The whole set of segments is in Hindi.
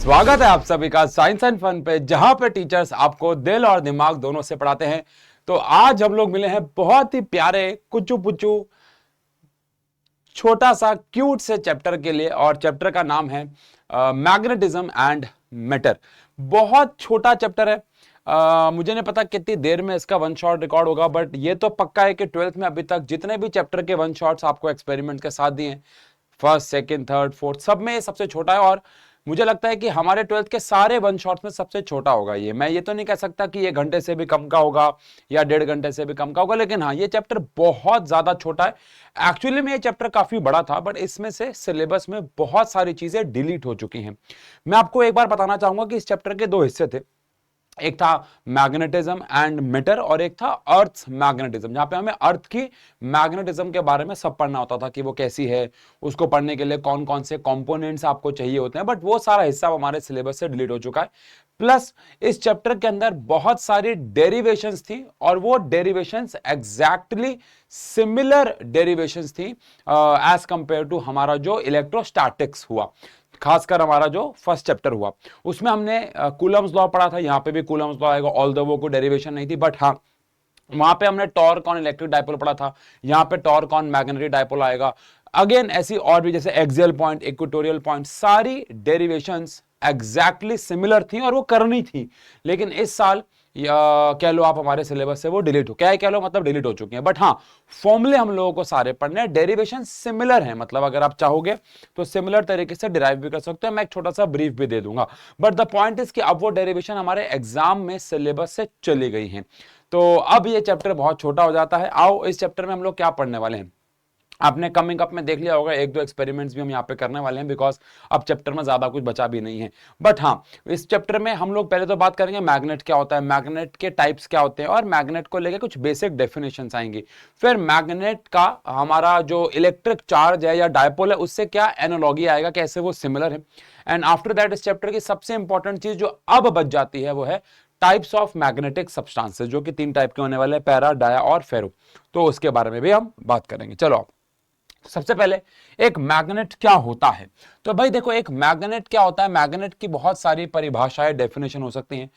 स्वागत है आप सभी का साइंस एंड फन पे, जहां पे टीचर्स आपको दिल और दिमाग दोनों से पढ़ाते हैं। तो आज हम लोग मिले हैं बहुत ही प्यारे कुचू पुचू छोटा सा क्यूट से चैप्टर के लिए, और चैप्टर का नाम है मैग्नेटिज्म एंड मैटर। बहुत छोटा चैप्टर है। मुझे नहीं पता कितनी देर में इसका वन शॉट रिकॉर्ड होगा, बट ये तो पक्का है कि 12th में अभी तक जितने भी चैप्टर के वन शॉट्स आपको एक्सपेरिमेंट के साथ दिए हैं, फर्स्ट सेकंड थर्ड फोर्थ, सब में ये सबसे छोटा है। और मुझे लगता है कि हमारे 12th के सारे वन शॉट्स में सबसे छोटा होगा ये। मैं ये तो नहीं कह सकता कि ये घंटे से भी कम का होगा या 1.5 घंटे से भी कम का होगा, लेकिन हाँ, ये चैप्टर बहुत ज्यादा छोटा है। एक्चुअली में ये चैप्टर काफी बड़ा था, बट इसमें से सिलेबस में बहुत सारी चीजें डिलीट हो चुकी हैं। मैं आपको एक बार बताना चाहूंगा कि इस चैप्टर के दो हिस्से थे। एक था मैग्नेटिज्म एंड मैटर और एक था अर्थ मैग्नेटिज्म, जहां पे हमें अर्थ की मैग्नेटिज्म के बारे में सब पढ़ना होता था कि वो कैसी है, उसको पढ़ने के लिए कौन कौन से कंपोनेंट्स आपको चाहिए होते हैं। बट वो सारा हिस्सा हमारे सिलेबस से डिलीट हो चुका है। प्लस इस चैप्टर के अंदर बहुत सारी डेरिवेशंस थी, और वो डेरिवेशंस एग्जैक्टली सिमिलर डेरिवेशंस थी एज कंपेयर टू हमारा जो इलेक्ट्रोस्टैटिक्स हुआ, खासकर हमारा जो फर्स्ट चैप्टर हुआ। उसमें हमने कूलम्स लॉ पढ़ा था। यहाँ पे भी कूलम्स लॉ आएगा, ऑल्दो वो कोई डेरिवेशन नहीं थी, बट हाँ, वहां पे हमने टॉर्क ऑन इलेक्ट्रिक डायपोल पढ़ा था। यहाँ पे टॉर्क ऑन मैग्नेटिक डायपोल आएगा। अगेन ऐसी और भी, जैसे एक्सियल पॉइंट, इक्वेटोरियल पॉइंट, सारी डेरिवेशंस एग्जैक्टली सिमिलर थी और वो करनी थी। लेकिन इस साल या कह लो आप हमारे सिलेबस से वो डिलीट हो, क्या है कह लो, मतलब डिलीट हो चुके हैं। बट हाँ, फॉर्मूले हम लोगों को सारे पढ़ने हैं, डेरिवेशन सिमिलर है, मतलब अगर आप चाहोगे तो सिमिलर तरीके से डिराइव भी कर सकते हो। मैं एक छोटा सा ब्रीफ भी दे दूंगा, बट द पॉइंट इज कि अब वो डेरिवेशन हमारे एग्जाम में सिलेबस से चली गई है। तो अब ये चैप्टर बहुत छोटा हो जाता है। आओ इस चैप्टर में हम लोग क्या पढ़ने वाले हैं। आपने कमिंग अप में देख लिया होगा, एक दो एक्सपेरिमेंट्स भी हम यहाँ पे करने वाले हैं, बिकॉज अब चैप्टर में ज्यादा कुछ बचा भी नहीं है। बट हाँ, इस चैप्टर में हम लोग पहले तो बात करेंगे मैग्नेट क्या होता है, मैग्नेट के टाइप्स क्या होते हैं, और मैग्नेट को लेकर कुछ बेसिक डेफिनेशंस आएंगी। फिर मैग्नेट का हमारा जो इलेक्ट्रिक चार्ज है या डायपोल है, उससे क्या एनालॉजी आएगा, कैसे वो सिमिलर है। एंड आफ्टर दैट इस चैप्टर की सबसे इंपॉर्टेंट चीज जो अब बच जाती है वो है टाइप्स ऑफ मैग्नेटिक सब्सटेंसेस, जो कि 3 टाइप के होने वाले हैं, पैरा, डाया और फेरो। तो उसके बारे में भी हम बात करेंगे। चलो सबसे पहले एक मैग्नेट क्या होता है। तो भाई देखो, एक मैग्नेट क्या होता है, मैग्नेट की बहुत सारी परिभाषाएं, डेफिनेशन हो सकती हैं।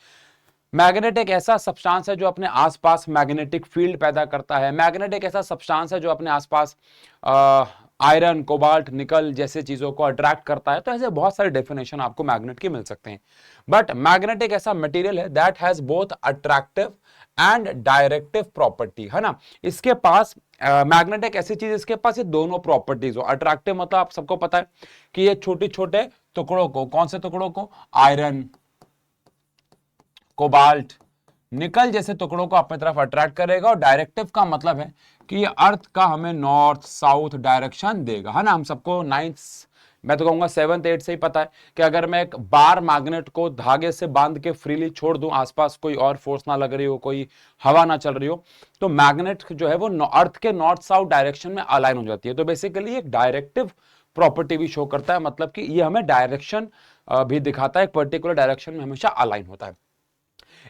मैग्नेट एक ऐसा सब्सटेंस है जो अपने आसपास मैग्नेटिक फील्ड पैदा करता है। मैग्नेट एक ऐसा सब्सटेंस है जो अपने आसपास आयरन, कोबाल्ट, निकल जैसे चीजों को अट्रैक्ट करता है। तो ऐसे बहुत सारे डेफिनेशन आपको मैग्नेट की मिल सकते हैं। बट मैग्नेट एक ऐसा मटेरियल है that has both attractive and directive property, है ना। इसके पास मैग्नेट एक ऐसी चीज, इसके पास ये दोनों प्रॉपर्टीज हो। अट्रैक्टिव मतलब आप सबको पता है कि ये छोटे छोटे टुकड़ों को, कौन से टुकड़ों को, आयरन, कोबाल्ट, निकल जैसे टुकड़ों को अपनी तरफ अट्रैक्ट करेगा। और डायरेक्टिव का मतलब है कि ये अर्थ का हमें नॉर्थ साउथ डायरेक्शन देगा, है ना। हम सबको 9th, मैं तो कहूंगा 7th 8th से ही पता है कि अगर मैं एक बार मैग्नेट को धागे से बांध के फ्रीली छोड़ दूं, आसपास कोई और फोर्स ना लग रही हो, कोई हवा ना चल रही हो, तो मैग्नेट जो है वो अर्थ के नॉर्थ साउथ डायरेक्शन में अलाइन हो जाती है। तो बेसिकली एक डायरेक्टिव प्रॉपर्टी भी शो करता है, मतलब कि ये हमें डायरेक्शन भी दिखाता है, एक पर्टिकुलर डायरेक्शन में हमेशा अलाइन होता है।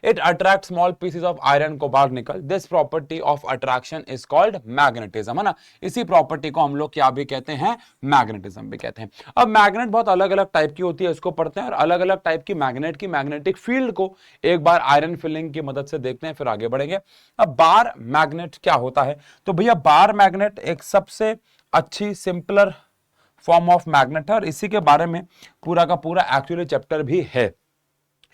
It attracts small pieces of iron, cobalt, nickel. This property of attraction is called magnetism, है ना। इसी प्रॉपर्टी को हम लोग क्या भी कहते हैं, मैग्नेटिज्म भी कहते हैं। अब मैग्नेट बहुत अलग अलग टाइप की होती है, इसको पढ़ते हैं, और अलग अलग टाइप की मैग्नेट की मैग्नेटिक फील्ड को एक बार आयरन फिलिंग की मदद से देखते हैं, फिर आगे बढ़ेंगे। अब बार मैग्नेट क्या होता है, तो भैया बार मैग्नेट एक सबसे अच्छी सिंपलर फॉर्म ऑफ मैग्नेट है, और इसी के बारे में पूरा का पूरा एक्चुअली चैप्टर भी है।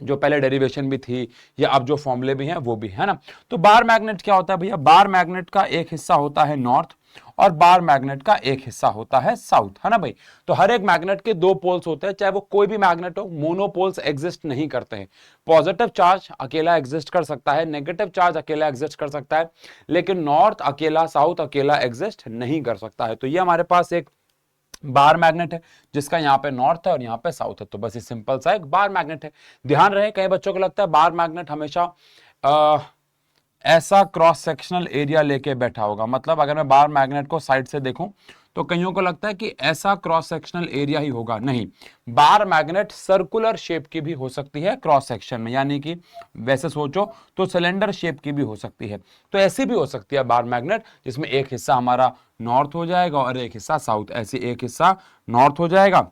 जो पहले डेरिवेशन भी थी या अब जो फॉर्मूले भी हैं वो भी है ना। तो बार मैग्नेट क्या होता है भैया, बार मैग्नेट का एक हिस्सा होता है नॉर्थ और बार मैग्नेट का एक हिस्सा होता है साउथ, है ना भाई। तो हर एक मैग्नेट के 2 पोल्स होते हैं, चाहे वो कोई भी मैग्नेट हो। मोनोपोल्स एग्जिस्ट नहीं करते हैं। पॉजिटिव चार्ज अकेला एग्जिस्ट कर सकता है, नेगेटिव चार्ज अकेला एग्जिस्ट कर सकता है, लेकिन नॉर्थ अकेला, साउथ अकेला एग्जिस्ट नहीं कर सकता है। तो ये हमारे पास एक बार मैग्नेट है जिसका यहाँ पे नॉर्थ है और यहाँ पे साउथ है। तो बस ये सिंपल सा एक बार मैग्नेट है। ध्यान रहे, कई बच्चों को लगता है बार मैग्नेट हमेशा ऐसा क्रॉस सेक्शनल एरिया लेके बैठा होगा। मतलब अगर मैं बार मैग्नेट को साइड से देखूं तो कईयों को लगता है कि ऐसा क्रॉस सेक्शनल एरिया ही होगा। नहीं, बार मैग्नेट सर्कुलर शेप की भी हो सकती है क्रॉस सेक्शन में, यानी कि वैसे सोचो तो सिलेंडर शेप की भी हो सकती है। तो ऐसी भी हो सकती है बार मैग्नेट, जिसमें एक हिस्सा हमारा नॉर्थ हो जाएगा और एक हिस्सा साउथ। ऐसे एक हिस्सा नॉर्थ हो जाएगा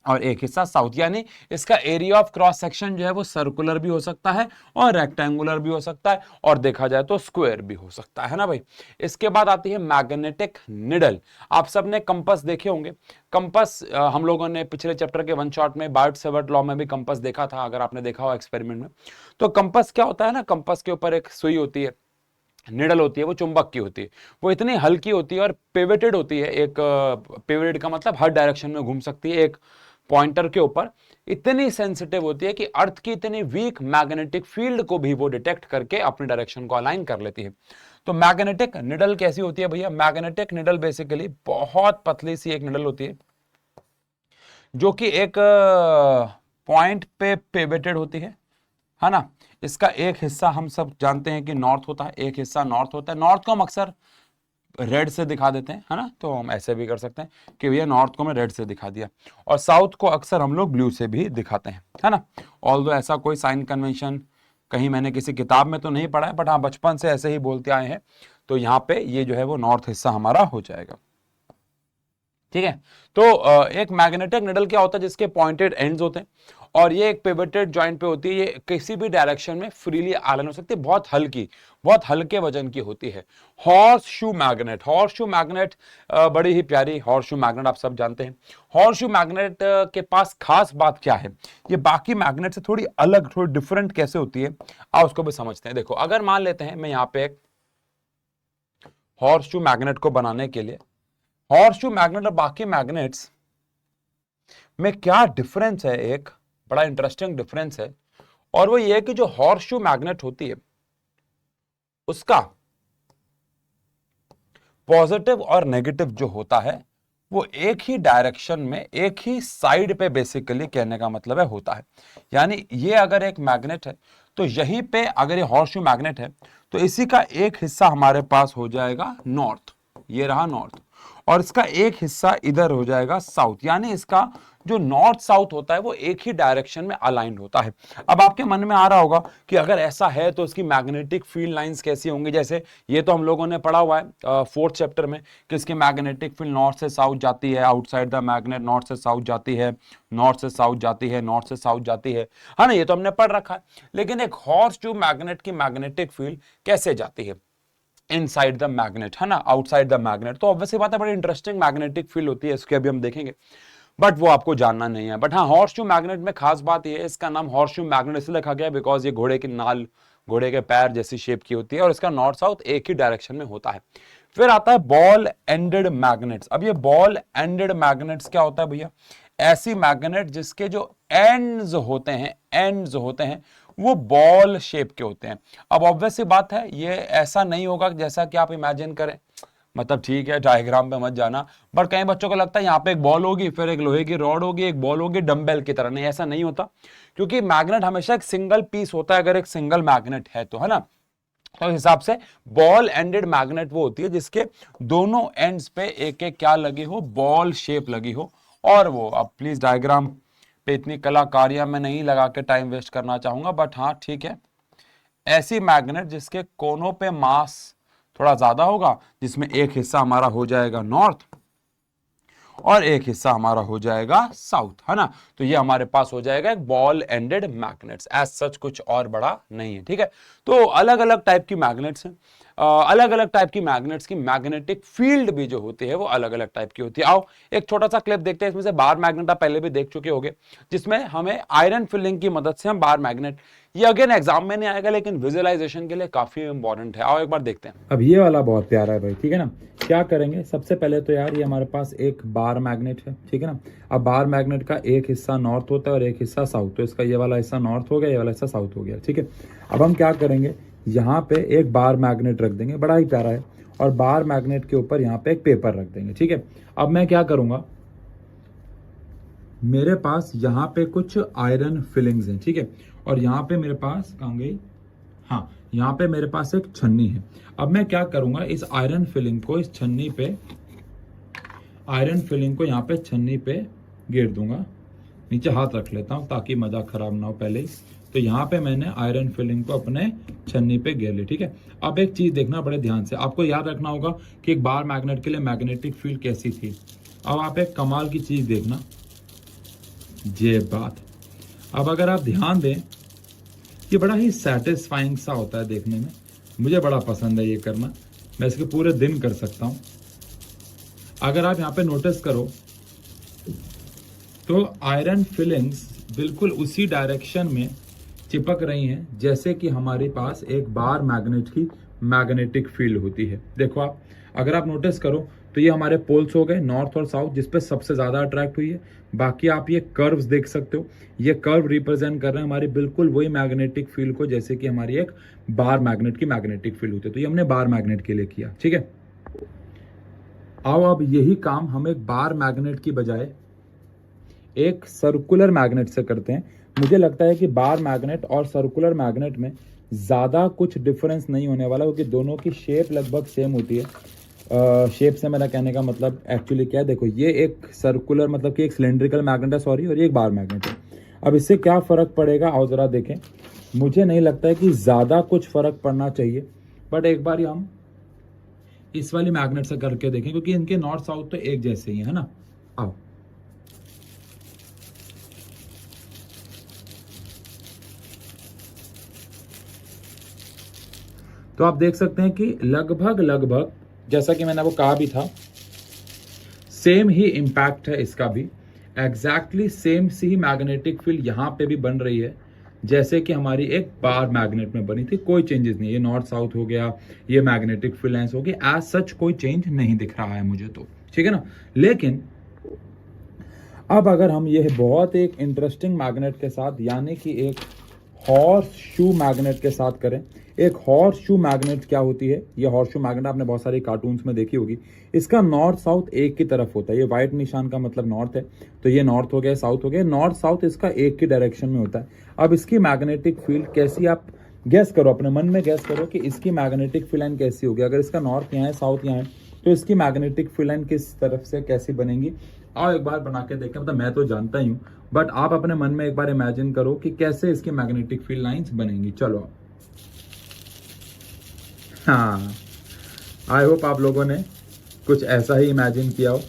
और एक हिस्सा साउथ, यानी इसका एरिया ऑफ क्रॉस सेक्शन जो है वो सर्कुलर भी हो सकता है और रेक्टेंगुलर भी हो सकता है और देखा जाए तो स्क्वायर भी हो सकता है ना भाई। इसके बाद आती है मैग्नेटिक निडल। आप सबने कंपास देखे होंगे। कंपास हम लोगों ने पिछले चैप्टर के वन शॉट में बार्ट-सेवर्ट लॉ में भी कंपास देखा था, अगर आपने देखा हो एक्सपेरिमेंट में। तो कंपास क्या होता है ना, कंपास के ऊपर एक सुई होती है, निडल होती है, वो चुंबक की होती है, वो इतनी हल्की होती है और पिवेटेड होती है। एक पिवेटेड का मतलब हर डायरेक्शन में घूम सकती है। एक पॉइंटर के ऊपर इतनी सेंसिटिव होती है कि अर्थ की इतनी वीक मैग्नेटिक फील्ड को भी वो डिटेक्ट करके अपनी डायरेक्शन को अलाइन कर लेती है। तो मैग्नेटिक निडल कैसी होती है भैया? मैग्नेटिक निडल बेसिकली बहुत पतली सी एक निडल होती है जो कि एक पॉइंट पे पिवेटेड होती है ना। इसका एक हिस्सा हम सब जानते हैं कि नॉर्थ होता है, एक हिस्सा नॉर्थ होता है। नॉर्थ को हम अक्सर रेड से दिखा देते हैं, है ना, तो हम ऐसे भी कर सकते हैं कि भैया नॉर्थ को मैं रेड से दिखा दिया, और साउथ को अक्सर हम लोग ब्लू से भी दिखाते हैं, है ना। ऑल्दो ऐसा कोई साइन कन्वेंशन कहीं मैंने किसी किताब में तो नहीं पढ़ा है, बट हाँ बचपन से ऐसे ही बोलते आए हैं। तो यहाँ पे ये जो है वो नॉर्थ हिस्सा हमारा हो जाएगा, ठीक है। तो एक मैग्नेटिक निडल क्या होता है, जिसके पॉइंटेड एंड्स होते हैं और ये एक पिवटेड जॉइंट पे होती है। ये किसी भी डायरेक्शन में फ्रीली अलाइन हो सकती है, बहुत हल्की, बहुत हल्के वजन की होती है। Horse shoe magnet, horse shoe magnet बड़ी ही प्यारी हॉर्स शू मैग्नेट आप सब जानते हैं। हॉर्स शू मैग्नेट के पास खास बात क्या है, ये बाकी मैग्नेट से थोड़ी अलग, थोड़ी डिफरेंट कैसे होती है, आप उसको भी समझते हैं। देखो, अगर मान लेते हैं मैं यहाँ पे एक हॉर्स शू मैग्नेट को बनाने के लिए, हॉर्स शू मैग्नेट और बाकी मैग्नेट्स में क्या डिफरेंस है, एक बड़ा इंटरेस्टिंग डिफरेंस है, और वो ये है कि जो हॉर्स शू मैग्नेट होती है उसका पॉजिटिव और नेगेटिव जो होता है वो एक ही डायरेक्शन में, एक ही साइड पे बेसिकली कहने का मतलब है होता है। यानी ये अगर एक मैग्नेट है तो यहीं पे अगर ये हॉर्स शू मैग्नेट है तो इसी का एक हिस्सा हमारे पास हो जाएगा नॉर्थ, ये रहा नॉर्थ, और इसका एक हिस्सा इधर हो जाएगा साउथ। यानी इसका जो नॉर्थ साउथ होता है वो एक ही डायरेक्शन में अलाइंड होता है। अब आपके मन में आ रहा होगा कि अगर ऐसा है तो इसकी मैग्नेटिक फील्ड लाइंस कैसी होंगी। जैसे ये तो हम लोगों ने पढ़ा हुआ है फोर्थ चैप्टर में कि इसकी मैग्नेटिक फील्ड नॉर्थ से साउथ जाती है, आउटसाइड द मैग्नेट नॉर्थ से साउथ जाती है, नॉर्थ से साउथ जाती है, नॉर्थ से साउथ जाती है ना, ये तो हमने पढ़ रखा है। लेकिन एक हॉर्स शू मैग्नेट की मैग्नेटिक फील्ड कैसे जाती है इनसाइड द मैग्नेट, है ना, आउटसाइड द मैग्नेट, तो ऑब्वियसली बात है बड़ी इंटरेस्टिंग मैग्नेटिक फील्ड होती है, इसके अभी हम देखेंगे, बट वो आपको जानना नहीं है। बट हाँ, हॉर्स शू मैग्नेट में खास बात ये है, इसका नाम हॉर्स शू मैग्नेट इसलिए रखा गया बिकॉज ये घोड़े की नाल, घोड़े के पैर जैसी शेप की होती है और इसका नॉर्थ साउथ एक ही डायरेक्शन में होता है। फिर आता है बॉल एंडेड मैग्नेट्स। अब ये बॉल एंडेड मैग्नेट्स क्या होता है भैया? ऐसी मैग्नेट जिसके जो एंड्स होते हैं, एंड्स होते हैं वो बॉल शेप के होते हैं। अब ऑब्वियस सी बात है, ये ऐसा नहीं होगा जैसा कि आप इमेजिन करें, मतलब ठीक है डायग्राम पे मत जाना, बट कई बच्चों को लगता है यहाँ पे एक बॉल होगी, फिर एक लोहे की रॉड होगी, एक बॉल होगी डंबेल की तरह। नहीं, ऐसा नहीं होता, क्योंकि मैग्नेट हमेशा एक सिंगल पीस होता है, अगर एक सिंगल मैग्नेट है तो, है ना। तो इस हिसाब से बॉल एंडेड मैग्नेट वो होती है जिसके दोनों एंड्स पे एक एक क्या लगी हो, बॉल शेप लगी हो। और वो, अब प्लीज डायग्राम पे इतनी कलाकारियां मैं नहीं लगा के टाइम वेस्ट करना चाहूंगा, बट हाँ ठीक है, ऐसी मैग्नेट जिसके कोनों पे मास थोड़ा ज्यादा होगा, जिसमें एक हिस्सा हमारा हो जाएगा नॉर्थ और एक हिस्सा हमारा हो जाएगा साउथ, है ना। तो ये हमारे पास हो जाएगा एक ball ended magnets, as such कुछ और बड़ा नहीं है, ठीक है। तो अलग अलग टाइप की मैग्नेट्स हैं, अलग अलग टाइप की मैग्नेट्स की मैग्नेटिक फील्ड भी जो होती है वो अलग अलग टाइप की होती है। आओ एक छोटा सा क्लिप देखते हैं, इसमें से बार मैग्नेट आप पहले भी देख चुके होंगे, जिसमें हमें आयरन फिलिंग की मदद से हम बार मैग्नेट, ये अगेन एग्जाम में नहीं आएगा लेकिन विजुअलाइजेशन के लिए काफी इंपॉर्टेंट है। आओ एक बार देखते हैं। अब ये वाला बहुत प्यारा है भाई, ठीक है ना। क्या करेंगे, सबसे पहले तो यार ये हमारे पास एक बार मैग्नेट है, ठीक है ना। अब बार मैग्नेट का एक हिस्सा नॉर्थ होता है और एक हिस्सा साउथ, तो इसका ये वाला हिस्सा नॉर्थ हो गया, ये वाला हिस्सा साउथ हो गया, ठीक है। अब हम क्या करेंगे, यहाँ पे एक बार मैग्नेट रख देंगे, बड़ा ही प्यारा है, और बार मैग्नेट के ऊपर यहाँ पे एक पेपर रख देंगे, ठीक है। अब मैं क्या करूंगा, मेरे पास यहाँ पे कुछ आयरन फिलिंग्स हैं, ठीक है, और यहाँ पे मेरे पास कहाँ गई, हाँ यहाँ पे मेरे पास एक छन्नी है। अब मैं क्या करूंगा, इस आयरन फिलिंग को इस छन्नी पे, आयरन फिलिंग को यहाँ पे छन्नी पे गिर दूंगा, नीचे हाथ रख लेता हूँ ताकि मजाक खराब ना हो पहले ही। तो यहाँ पे मैंने आयरन फिलिंग को अपने छन्नी पे गिर ली, ठीक है। अब एक चीज देखना बड़े ध्यान से, आपको याद रखना होगा कि एक बार मैग्नेट के लिए मैग्नेटिक फील्ड कैसी थी। अब आप एक कमाल की चीज देखना, ये बात। अब अगर आप ध्यान दें, ये बड़ा ही सेटिस्फाइंग सा होता है देखने में, मुझे बड़ा पसंद है ये करना, मैं इसके पूरे दिन कर सकता हूं। अगर आप यहाँ पे नोटिस करो तो आयरन फिलिंग्स बिल्कुल उसी डायरेक्शन में चिपक रही हैं जैसे कि हमारे पास एक बार मैग्नेट की मैग्नेटिक फील्ड होती है। देखो आप, अगर आप नोटिस करो तो ये हमारे पोल्स हो गए नॉर्थ और साउथ, जिस पे सबसे ज्यादा अट्रैक्ट हुई है। बाकी आप ये कर्व्स देख सकते हो, ये कर्व रिप्रेजेंट कर रहे हैं हमारी बिल्कुल वही मैग्नेटिक फील्ड को जैसे कि हमारी एक बार मैग्नेट की मैग्नेटिक फील्ड होती है। तो ये हमने बार मैग्नेट के लिए किया, ठीक है। आओ अब यही काम हम एक बार मैग्नेट की बजाय एक सर्कुलर मैग्नेट से करते हैं। मुझे लगता है कि बार मैग्नेट और सर्कुलर मैग्नेट में ज़्यादा कुछ डिफरेंस नहीं होने वाला, क्योंकि दोनों की शेप लगभग सेम होती है। शेप से मेरा कहने का मतलब एक्चुअली क्या है, देखो ये एक सर्कुलर मतलब कि एक सिलेंड्रिकल मैग्नेट है, सॉरी, और ये एक बार मैग्नेट है। अब इससे क्या फ़र्क पड़ेगा आओ ज़रा देखें। मुझे नहीं लगता है कि ज़्यादा कुछ फ़र्क पड़ना चाहिए, बट एक बार हम इस वाली मैग्नेट से करके देखें, क्योंकि इनके नॉर्थ साउथ तो एक जैसे ही है ना। आओ, तो आप देख सकते हैं कि लगभग लगभग जैसा कि मैंने वो कहा भी था, सेम ही इम्पैक्ट है इसका भी। एग्जैक्टली सेम सी ही मैग्नेटिक फील्ड यहाँ पे भी बन रही है जैसे कि हमारी एक बार मैग्नेट में बनी थी। कोई चेंजेस नहीं, ये नॉर्थ साउथ हो गया, ये मैग्नेटिक फील्ड लाइंस हो गई, एज सच कोई चेंज नहीं दिख रहा है मुझे तो, ठीक है ना। लेकिन अब अगर हम ये बहुत एक इंटरेस्टिंग मैग्नेट के साथ, यानी कि एक हॉर्स शू मैग्नेट के साथ करें। एक हॉर्स शू मैग्नेट क्या होती है, ये हॉर्स शू मैग्नेट आपने बहुत सारे कार्टून्स में देखी होगी। इसका नॉर्थ साउथ एक की तरफ होता है, ये व्हाइट निशान का मतलब नॉर्थ है, तो ये नॉर्थ हो गया, साउथ हो गया। नॉर्थ साउथ इसका एक की डायरेक्शन में होता है। अब इसकी मैग्नेटिक फील्ड कैसी, आप गैस करो, अपने मन में गैस करो कि इसकी मैग्नेटिक फील्ड लाइन कैसी होगी। अगर इसका नॉर्थ यहाँ है, साउथ यहाँ है, तो इसकी मैग्नेटिक फील्ड लाइन किस तरफ से कैसी बनेगी। आओ एक बार बना के देखें। मतलब मैं तो जानता ही हूँ, बट आप अपने मन में एक बार इमेजिन करो कि कैसे इसकी मैग्नेटिक फील्ड लाइंस बनेंगी। चलो, हाँ, आई होप आप लोगों ने कुछ ऐसा ही इमेजिन किया हो।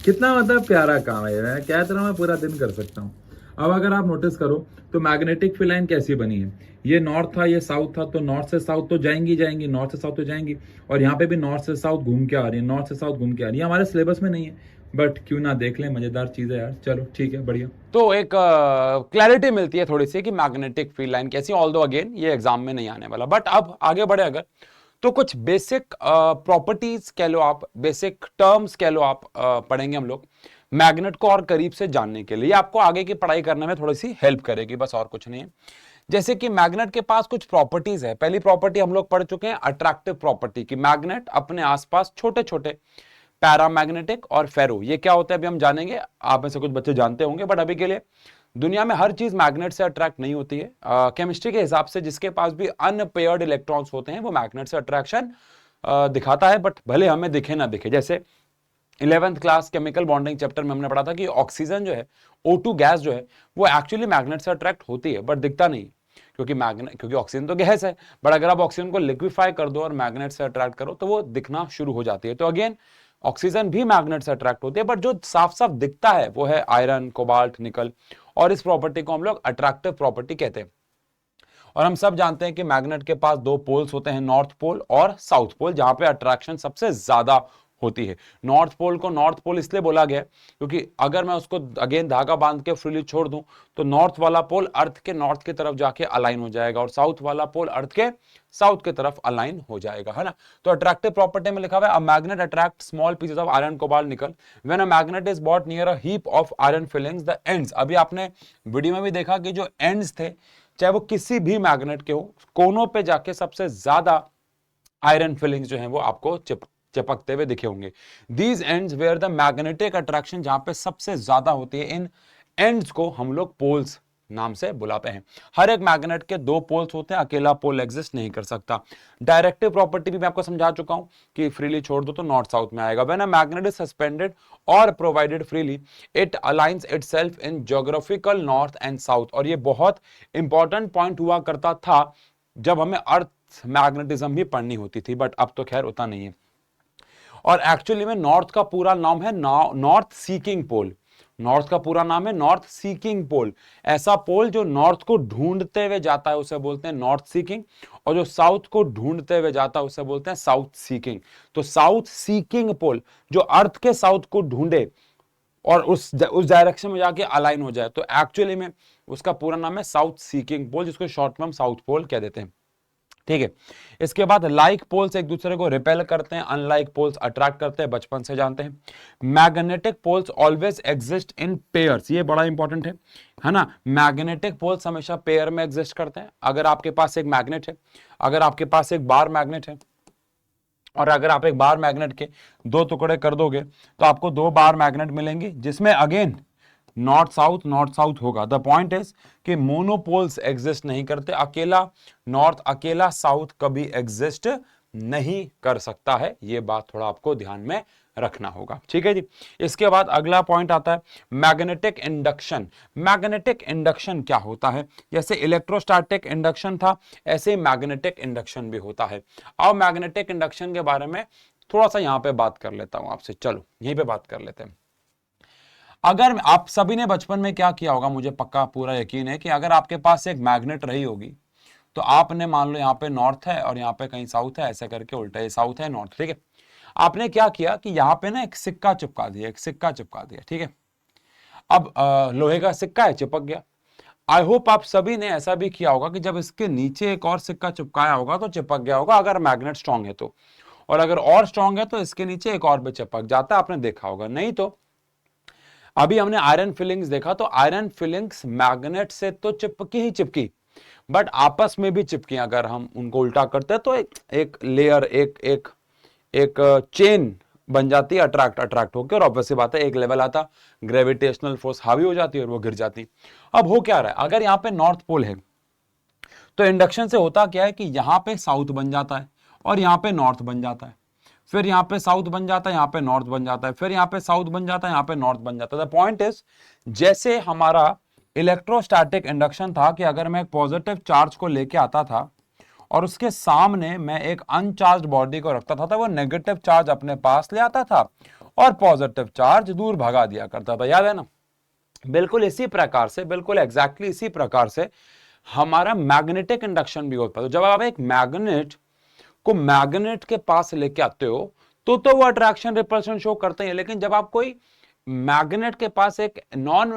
कितना मतलब प्यारा काम है, मैं क्या तरह मैं पूरा दिन कर सकता हूँ। अब अगर आप नोटिस करो तो मैग्नेटिक फील्ड लाइन कैसी बनी है, ये नॉर्थ था, ये साउथ था, तो नॉर्थ से साउथ तो जाएंगी जाएंगी, नॉर्थ से साउथ तो जाएंगी, और यहाँ पे भी नॉर्थ से साउथ घूम के आ रही है, नॉर्थ से साउथ घूम के आ रही है। हमारे सिलेबस में नहीं है, बट क्यों ना देख लें, मजेदार चीज है यार। चलो ठीक है, बढ़िया। तो एक क्लैरिटी मिलती है थोड़ी सी कि मैग्नेटिक फील्ड लाइन कैसी, ऑल्दो अगेन ये एग्जाम में नहीं आने वाला। बट अब आगे बढ़े अगर, तो कुछ बेसिक प्रॉपर्टीज कह लो आप, बेसिक टर्म्स कह लो आप, पढ़ेंगे हम लोग मैग्नेट को और करीब से जानने के लिए। आपको आगे की पढ़ाई करने में थोड़ी सी हेल्प करेगी, बस और कुछ नहीं है। जैसे कि मैग्नेट के पास कुछ प्रॉपर्टीज है। पहली प्रॉपर्टी हम लोग पढ़ चुके हैं, अट्रैक्टिव प्रॉपर्टी, की मैग्नेट अपने आसपास छोटे छोटे पैरामैग्नेटिक और फेरो, ये क्या होता है अभी हम जानेंगे। आप में से कुछ बच्चे जानते होंगे, बट अभी के लिए दुनिया में हर चीज मैग्नेट से अट्रैक्ट नहीं होती है। केमिस्ट्री के हिसाब से जिसके पास भी अनपेयर्ड इलेक्ट्रॉन्स होते हैं वो मैग्नेट से अट्रैक्शन दिखाता है, बट भले हमें दिखे ना दिखे। जैसे 11th class chemical bonding chapter में हमने पढ़ा था कि ऑक्सीजन जो है, O2 गैस जो है, वो एक्चुअली मैग्नेट से अट्रैक्ट होती है, बट दिखता नहीं, क्योंकि ऑक्सीजन तो गैस है। बट अगर आप ऑक्सीजन को लिक्विफाई कर दो और मैग्नेट से अट्रैक्ट करो तो वो दिखना शुरू हो जाती है। तो अगेन ऑक्सीजन भी मैग्नेट से अट्रैक्ट होती है, बट जो साफ साफ दिखता है वो है आयरन, कोबाल्ट, निकल, और इस प्रॉपर्टी को हम लोग अट्रैक्टिव प्रॉपर्टी कहते हैं। और हम सब जानते हैं कि मैग्नेट के पास दो पोल्स होते हैं, नॉर्थ पोल और साउथ पोल, जहां पे अट्रैक्शन सबसे ज्यादा होती है। नॉर्थ पोल को नॉर्थ पोल इसलिए बोला गया क्योंकि अगर मैं उसको अगेन धागा बांध के फ्रीली छोड़ दूं तो नॉर्थ वाला पोल अर्थ के नॉर्थ की तरफ जाके अलाइन हो जाएगा और साउथ वाला पोल अर्थ के साउथ की तरफ अलाइन हो जाएगा, है ना। तो अट्रैक्टिव प्रॉपर्टी में लिखा हुआ है, a magnet attract small pieces of iron, cobalt, nickel when a magnet is bought near a heap of iron filings the ends. अभी आपने वीडियो में भी देखा कि जो एंड्स थे, चाहे वो किसी भी मैग्नेट के हो, कोनों पे जाके सबसे ज्यादा आयरन फिलिंग्स जो हैं वो आपको चिपकते हुए दिखे होंगे। These ends where the magnetic attraction, जहां पे सबसे ज्यादा होती है, इन एंड्स को हम लोग पोल्स नाम से बुलाते हैं। हर एक मैग्नेट के दो पोल्स होते हैं, अकेला पोल एग्जिस्ट नहीं कर सकता। डायरेक्टिव प्रॉपर्टी भी मैं आपको समझा चुका हूं कि फ्रीली छोड़ दो तो नॉर्थ साउथ में आएगा। When a magnet is suspended और provided freely it aligns itself in geographical north and south. और ये बहुत इंपॉर्टेंट पॉइंट हुआ करता था जब हमें अर्थ मैग्नेटिज्म भी पढ़नी होती थी, बट अब तो खैर उतना नहीं है। और एक्चुअली में नॉर्थ का पूरा नाम है नॉर्थ सीकिंग पोल। नॉर्थ का पूरा नाम है नॉर्थ सीकिंग पोल। ऐसा पोल जो नॉर्थ को ढूंढते हुए जाता है उसे बोलते हैं नॉर्थ सीकिंग, और जो साउथ को ढूंढते हुए जाता है उसे बोलते हैं साउथ सीकिंग। तो साउथ सीकिंग पोल जो अर्थ के साउथ को ढूंढे और उस डायरेक्शन में जाके अलाइन हो जाए, तो एक्चुअली में उसका पूरा नाम है साउथ सीकिंग पोल, जिसको शॉर्ट में हम साउथ पोल कह देते हैं। ठीक है, इसके बाद लाइक पोल्स एक दूसरे को रिपेल करते हैं, अनलाइक पोल्स अट्रैक्ट करते हैं, बचपन से जानते हैं। Magnetic poles always exist in pairs, ये बड़ा इंपॉर्टेंट है ना। मैग्नेटिक पोल्स हमेशा पेयर में एग्जिस्ट करते हैं। अगर आपके पास एक मैग्नेट है, अगर आपके पास एक बार मैग्नेट है, और अगर आप एक बार मैग्नेट के दो टुकड़े कर दोगे तो आपको दो बार मैग्नेट मिलेंगे, जिसमें अगेन नॉर्थ साउथ होगा। द पॉइंट इज कि मोनोपोल्स एग्जिस्ट नहीं करते, अकेला नॉर्थ अकेला साउथ कभी एग्जिस्ट नहीं कर सकता है। यह बात थोड़ा आपको ध्यान में रखना होगा, ठीक है जी। इसके बाद अगला पॉइंट आता है मैग्नेटिक इंडक्शन। मैग्नेटिक इंडक्शन क्या होता है? जैसे इलेक्ट्रोस्टैटिक इंडक्शन था, ऐसे मैग्नेटिक इंडक्शन भी होता है। अब मैग्नेटिक इंडक्शन के बारे में थोड़ा सा यहां पे बात कर लेता हूं आपसे, चलो यहीं पे बात कर लेते हैं। अगर आप सभी ने बचपन में क्या किया होगा, मुझे पक्का पूरा यकीन है कि अगर आपके पास एक मैग्नेट रही होगी तो आपने मान लो यहाँ पे नॉर्थ है और यहाँ पे कहीं साउथ है, ऐसे करके उल्टा, साउथ है नॉर्थ, ठीक है। आपने क्या किया कि यहाँ पे ना एक सिक्का चिपका दिया, एक सिक्का चिपका दिया, ठीक है। अब लोहे का सिक्का है, चिपक गया। आई होप आप सभी ने ऐसा भी किया होगा कि जब इसके नीचे एक और सिक्का चिपकाया होगा तो चिपक गया होगा, अगर मैग्नेट स्ट्रांग है तो, और अगर और स्ट्रांग है तो इसके नीचे एक और भी चिपक जाता है, आपने देखा होगा। नहीं तो अभी हमने आयरन फिलिंग्स देखा, तो आयरन फिलिंग्स मैग्नेट से तो चिपकी ही चिपकी, बट आपस में भी चिपकी। अगर हम उनको उल्टा करते हैं तो एक लेयर, एक चेन बन जाती है, अट्रैक्ट होकर, और ऑब्वियसली बात है एक लेवल आता, ग्रेविटेशनल फोर्स हावी हो जाती है और वो गिर जाती। अब हो क्या रहा है, अगर यहाँ पे नॉर्थ पोल है तो इंडक्शन से होता क्या है कि यहाँ पे साउथ बन जाता है और यहाँ पे नॉर्थ बन जाता है, फिर यहाँ पे साउथ बन जाता है, यहाँ पे नॉर्थ बन जाता है, फिर यहाँ पे साउथ बन जाता है, यहाँ पे नॉर्थ बन जाता है। द पॉइंट इज, जैसे हमारा इलेक्ट्रोस्टैटिक इंडक्शन था कि अगर मैं एक पॉजिटिव चार्ज को लेके आता था और उसके सामने मैं एक अनचार्ज बॉडी को रखता था, तो वो नेगेटिव चार्ज अपने पास ले आता था और पॉजिटिव चार्ज दूर भगा दिया करता था, याद है ना। बिल्कुल इसी प्रकार से, बिल्कुल एग्जैक्टली इसी प्रकार से हमारा मैग्नेटिक इंडक्शन भी होता है। तो जब आप एक मैग्नेट को मैग्नेट के पास लेके आते हो तो वो अट्रैक्शन रिपल्शन शो करते हैं, लेकिन जब आप कोई मैग्नेट के पास एक नॉन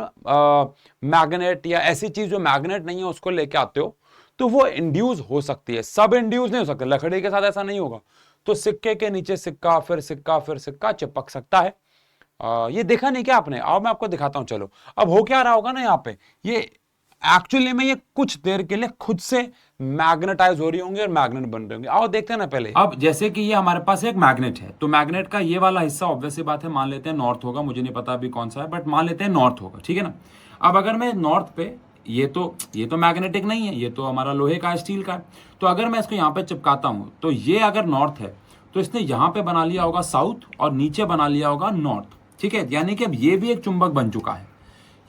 मैग्नेट या ऐसी चीज जो मैग्नेट नहीं है उसको लेके आते हो तो वो इंड्यूस हो सकती है, सब इंड्यूस नहीं हो सकता। लकड़ी के साथ ऐसा नहीं होगा, तो सिक्के के नीचे सिक्का, फिर सिक्का, फिर सिक्का चिपक सकता है। ये देखा नहीं क्या आपने? अब मैं आपको दिखाता हूं, चलो। अब हो क्या रहा होगा ना, यहाँ पे ये एक्चुअली में ये कुछ देर के लिए खुद से मैग्नेटाइज हो रही होंगे और मैग्नेट बन रहे होंगे। आओ देखते हैं ना पहले। अब जैसे कि ये हमारे पास एक मैग्नेट है, तो मैग्नेट का ये वाला हिस्सा ऑब्वियसली बात है, मान लेते हैं नॉर्थ होगा, मुझे नहीं पता अभी कौन सा है, बट मान लेते हैं नॉर्थ होगा, ठीक है ना। अब अगर मैं नॉर्थ पे, ये तो मैग्नेटिक नहीं है, ये तो हमारा लोहे का, स्टील का है, तो अगर मैं इसको यहाँ पे चिपकाता हूं तो ये अगर नॉर्थ है तो इसने यहाँ पे बना लिया होगा साउथ और नीचे बना लिया होगा नॉर्थ, ठीक है। यानी कि अब ये भी एक चुंबक बन चुका है,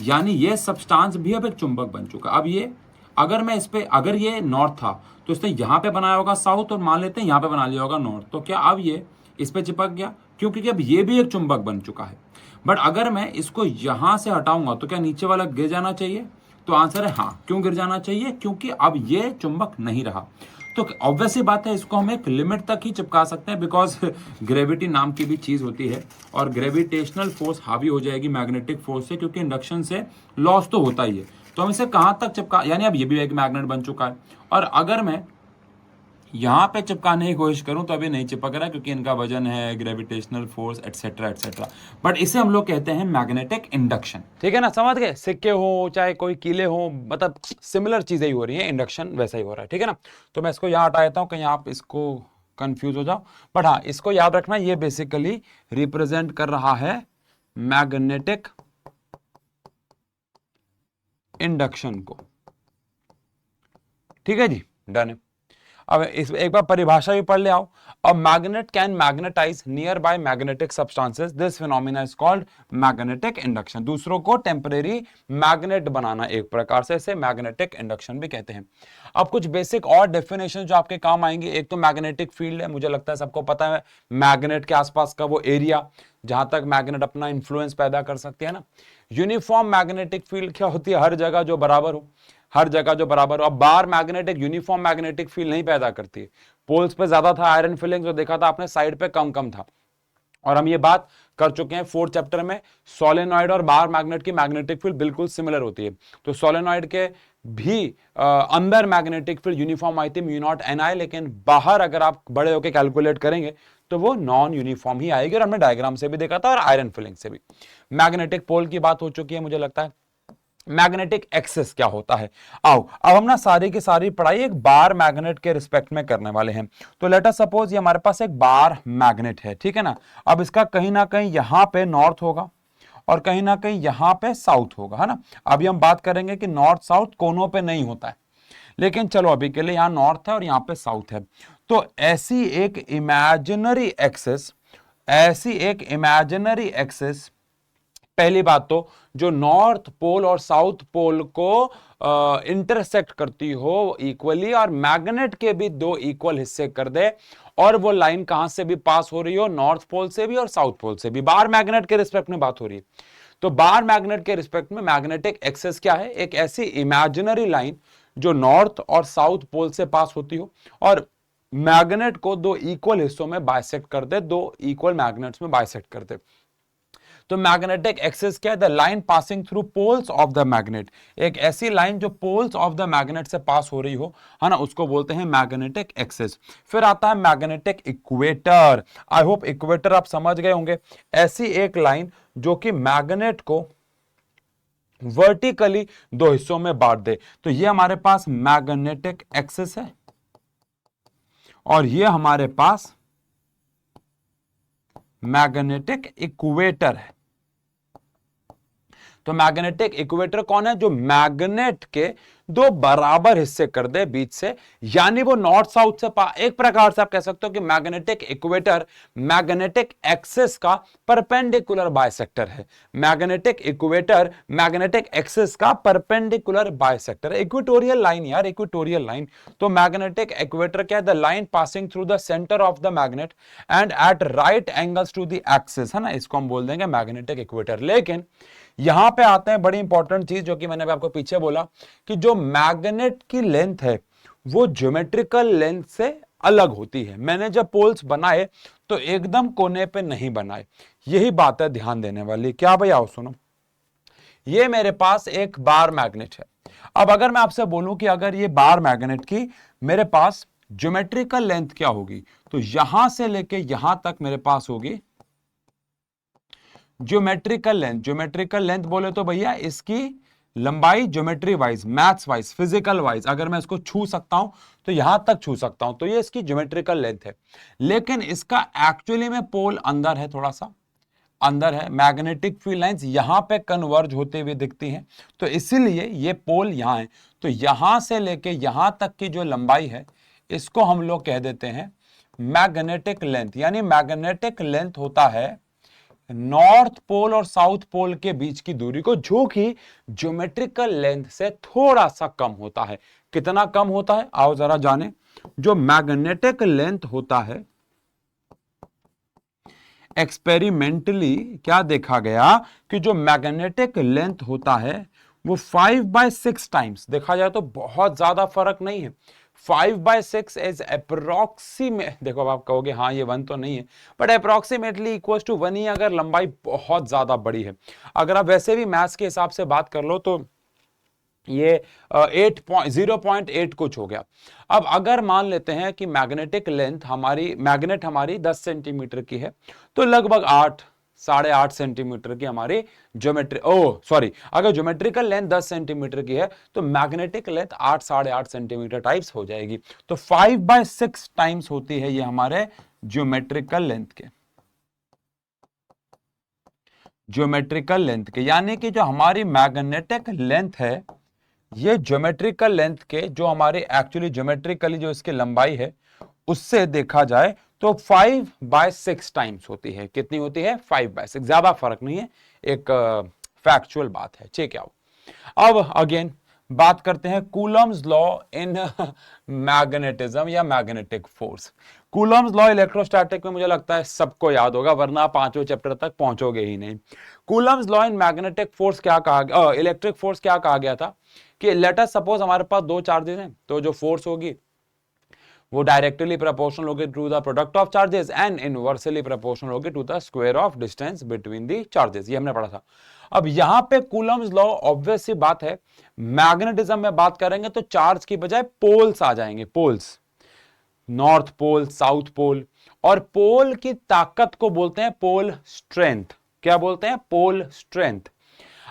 यानी ये सब्सटेंस भी अब एक चुंबक बन चुका है। अब ये अगर मैं इस पे, अगर ये नॉर्थ था तो इसने यहां पे बनाया होगा साउथ और मान लेते हैं यहां पे बना लिया होगा नॉर्थ, तो क्या अब ये इस पे चिपक गया? क्योंकि अब ये भी एक चुंबक बन चुका है। बट अगर मैं इसको यहां से हटाऊंगा तो क्या नीचे वाला गिर जाना चाहिए? तो आंसर है हाँ। क्यों गिर जाना चाहिए? क्योंकि अब ये चुंबक नहीं रहा। तो ऑब्वियसली बात है, इसको हम एक लिमिट तक ही चिपका सकते हैं, बिकॉज ग्रेविटी नाम की भी चीज होती है और ग्रेविटेशनल फोर्स हावी हो जाएगी मैग्नेटिक फोर्स से, क्योंकि इंडक्शन से लॉस तो होता ही है। तो हम इसे कहां तक चिपका, यानी अब ये भी एक मैग्नेट बन चुका है, और अगर मैं यहां पे चिपकाने की कोशिश करूं तो अभी नहीं चिपक रहा, क्योंकि इनका वजन है, gravitational force, etcetera etcetera. But इसे हम लोग कहते हैं मैग्नेटिक इंडक्शन, ठीक है ना। समझ गए? सिक्के हो चाहे कोई कीले हो, मतलब सिमिलर चीजें ही हो रही हैं, इंडक्शन वैसा ही हो रहा है, ठीक है ना। तो मैं इसको यहां हटा देता हूं, कहीं आप इसको कंफ्यूज हो जाओ, बट हाँ इसको याद रखना, ये बेसिकली रिप्रेजेंट कर रहा है मैग्नेटिक इंडक्शन को, ठीक है जी, डन है। अब इस एक बार परिभाषा भी पढ़ ले आओ। A magnet can magnetise nearby magnetic substances, this phenomena is called magnetic induction. दूसरों को टेम्परेरी मैग्नेट बनाना, एक प्रकार से इसे मैग्नेटिक इंडक्शन भी कहते हैं। अब कुछ बेसिक और डेफिनेशन जो आपके काम आएंगे। एक तो मैग्नेटिक फील्ड है, मुझे लगता है सबको पता है मैग्नेट के आसपास का वो एरिया जहां तक मैग्नेट अपना इंफ्लुएंस पैदा कर सकते हैं ना। यूनिफॉर्म मैग्नेटिक फील्ड क्या होती है, हर जगह जो बराबर हो, हर जगह जो बराबर हो। अब बार मैग्नेटिक यूनिफॉर्म मैग्नेटिक फील्ड नहीं पैदा करती है। पोल्स पे ज्यादा था आयरन फिलिंग, जो देखा था आपने, साइड पे कम कम था। और हम ये बात कर चुके हैं 4th चैप्टर में, सोलेनॉइड और बार मैग्नेट की मैग्नेटिक फील्ड बिल्कुल सिमिलर होती है। तो सोलेनॉइड के भी अंदर मैग्नेटिक फील्ड यूनिफॉर्म आई थी, म्यू नॉट एन आई, लेकिन बाहर अगर आप बड़े होकर कैलकुलेट करेंगे तो वो नॉन यूनिफॉर्म ही आएगी। और हमने डायग्राम से भी देखा था और आयरन फिलिंग से भी। मैग्नेटिक पोल की बात हो चुकी है मुझे लगता है। मैग्नेटिक एक्सेस क्या होता है, आओ अब हम ना सारी की सारी पढ़ाई एक बार मैग्नेट के रिस्पेक्ट में करने वाले हैं। तो लेट अस सपोज ये हमारे पास एक बार मैग्नेट है, ठीक है ना। अब इसका कहीं ना कहीं यहां पे नॉर्थ होगा और कहीं ना कहीं यहां पे साउथ होगा, है ना। अभी हम बात करेंगे कि नॉर्थ साउथ कोनों पे नहीं होता है, लेकिन चलो अभी के लिए यहां नॉर्थ है और यहां पे साउथ है। तो ऐसी एक इमेजिनरी एक्सेस, ऐसी एक इमेजिनरी एक्सेस, पहली बात तो जो नॉर्थ पोल और साउथ पोल को इंटरसेक्ट करती हो इक्वली, और मैग्नेट के भी दो इक्वल हिस्से कर दे, और वो लाइन कहां से भी पास हो रही हो, नॉर्थ पोल से भी और साउथ पोल से भी। बार मैग्नेट के रिस्पेक्ट में बात हो रही है। तो बार मैग्नेट के रिस्पेक्ट में मैग्नेटिक एक्सेस क्या है, एक ऐसी इमेजिनरी लाइन जो नॉर्थ और साउथ पोल से पास होती हो और मैग्नेट को दो इक्वल हिस्सों में बाइसेक्ट कर दे, दो इक्वल मैग्नेट्स में बाइसेक्ट कर दे। तो मैग्नेटिक एक्सिस क्या है, the line passing through poles of the magnet. एक ऐसी लाइन जो पोल्स ऑफ द मैग्नेट से पास हो रही हो, है ना, उसको बोलते हैं मैग्नेटिक एक्सिस। फिर आता है magnetic equator. I hope equator आप समझ गए होंगे, ऐसी एक लाइन जो कि मैग्नेट को वर्टिकली दो हिस्सों में बांट दे। तो ये हमारे पास मैग्नेटिक एक्सिस है और ये हमारे पास मैग्नेटिक इक्वेटर है। तो मैग्नेटिक इक्वेटर कौन है, जो मैग्नेट के दो बराबर हिस्से कर दे बीच से, यानी वो नॉर्थ साउथ से एक प्रकार से आप कह सकते हो कि मैग्नेटिक इक्वेटर मैग्नेटिक एक्सिस का परपेंडिकुलर बाइसेक्टर है। मैग्नेटिक इक्वेटर मैग्नेटिक एक्सिस का परपेंडिकुलर बाइसेक्टर है, इक्वेटोरियल लाइन यार, इक्वेटोरियल लाइन। तो मैग्नेटिक इक्वेटर क्या है, the line passing through the centre of the magnet and at right angles to the axis, है ना, इसको हम बोल देंगे मैग्नेटिक इक्वेटर। लेकिन यहां पे आते हैं बड़ी इंपॉर्टेंट चीज, जो कि मैंने आपको पीछे बोला कि जो मैग्नेट की लेंथ है वो ज्योमेट्रिकल लेंथ से अलग होती है। मैंने जब पोल्स बनाए तो एकदम कोने पे नहीं बनाए, यही बात है ध्यान देने वाली। क्या भाई, आओ सुनो, ये मेरे पास एक बार मैग्नेट है। अब अगर मैं आपसे बोलूं कि अगर ये बार मैग्नेट की मेरे पास ज्योमेट्रिकल लेंथ क्या होगी, तो यहां से लेके यहां तक मेरे पास होगी ज्योमेट्रिकल लेंथ। ज्योमेट्रिकल लेंथ बोले तो भैया इसकी लंबाई geometry wise, maths wise, physical wise, अगर मैं इसको छू सकता हूं तो यहां तक छू सकता हूं, तो ये इसकी ज्योमेट्रिकल लेंथ है। लेकिन इसका एक्चुअली में पोल अंदर है, थोड़ा सा अंदर है। मैग्नेटिक फील्ड लाइंस यहां पे कन्वर्ज होते हुए दिखती हैं, तो इसीलिए ये पोल यहां है। तो यहां से लेके यहां तक की जो लंबाई है इसको हम लोग कह देते हैं मैग्नेटिक लेंथ। यानी मैग्नेटिक लेंथ होता है नॉर्थ पोल और साउथ पोल के बीच की दूरी को, जो कि ज्योमेट्रिकल लेंथ से थोड़ा सा कम होता है। कितना कम होता है, आओ जरा जाने। जो मैग्नेटिक लेंथ होता है, एक्सपेरिमेंटली क्या देखा गया कि जो मैग्नेटिक लेंथ होता है वो 5/6 टाइम्स, देखा जाए तो बहुत ज्यादा फर्क नहीं है। 5/6 इज अप्रोक्सीमेट, देखो अब आप कहोगे हाँ ये 1 तो नहीं है, बट अप्रोक्सीमेटली इक्वल टू 1 ही, अगर लंबाई बहुत ज्यादा बड़ी है। अगर आप वैसे भी मैथ्स के हिसाब से बात कर लो तो ये 0.8 कुछ हो गया। अब अगर मान लेते हैं कि मैग्नेटिक लेंथ हमारी, मैग्नेट हमारी 10 सेंटीमीटर की है, तो लगभग 8-8.5 सेंटीमीटर की हमारी अगर ज्योमेट्रिकल लेंथ 10 सेंटीमीटर की है तो मैग्नेटिक लेंथ 8-8.5 सेंटीमीटर टाइप्स हो जाएगी। तो 5/6 टाइम्स होती है ये हमारे ज्योमेट्रिकल लेंथ के, ज्योमेट्रिकल लेंथ के। यानी कि जो हमारी मैग्नेटिक लेंथ है ये ज्योमेट्रिकल लेंथ के जो हमारे एक्चुअली ज्योमेट्रिकली जो इसकी लंबाई है उससे देखा जाए तो 5/6 टाइम्स होती है। कितनी होती है? 5/6। ज्यादा फर्क नहीं है, एक फैक्चुअल बात है, ठीक है। अब अगेन बात करते हैं कूलम्स लॉ इन मैग्नेटिज्म या magnetic force. Coulomb's law electrostatic में मुझे लगता है सबको याद होगा, वरना पांचवें चैप्टर तक पहुंचोगे ही नहीं। Coulomb's law in magnetic force क्या कहा, इलेक्ट्रिक फोर्स क्या कहा गया था कि लेट अस सपोज हमारे पास दो चार्जेस हैं, तो जो फोर्स होगी वो डायरेक्टली प्रोपोर्शनल होगी to the product of charges and inversely proportional होगी to the square of distance between the charges. ये हमने पढ़ा था। अब यहां पे कूलम्स लॉ ऑब्वियस सी बात है, मैग्नेटिज्म में बात करेंगे तो चार्ज की बजाय पोल्स आ जाएंगे, poles, north pole, south pole, और पोल की ताकत को बोलते हैं पोल स्ट्रेंथ। क्या बोलते हैं? Pole strength.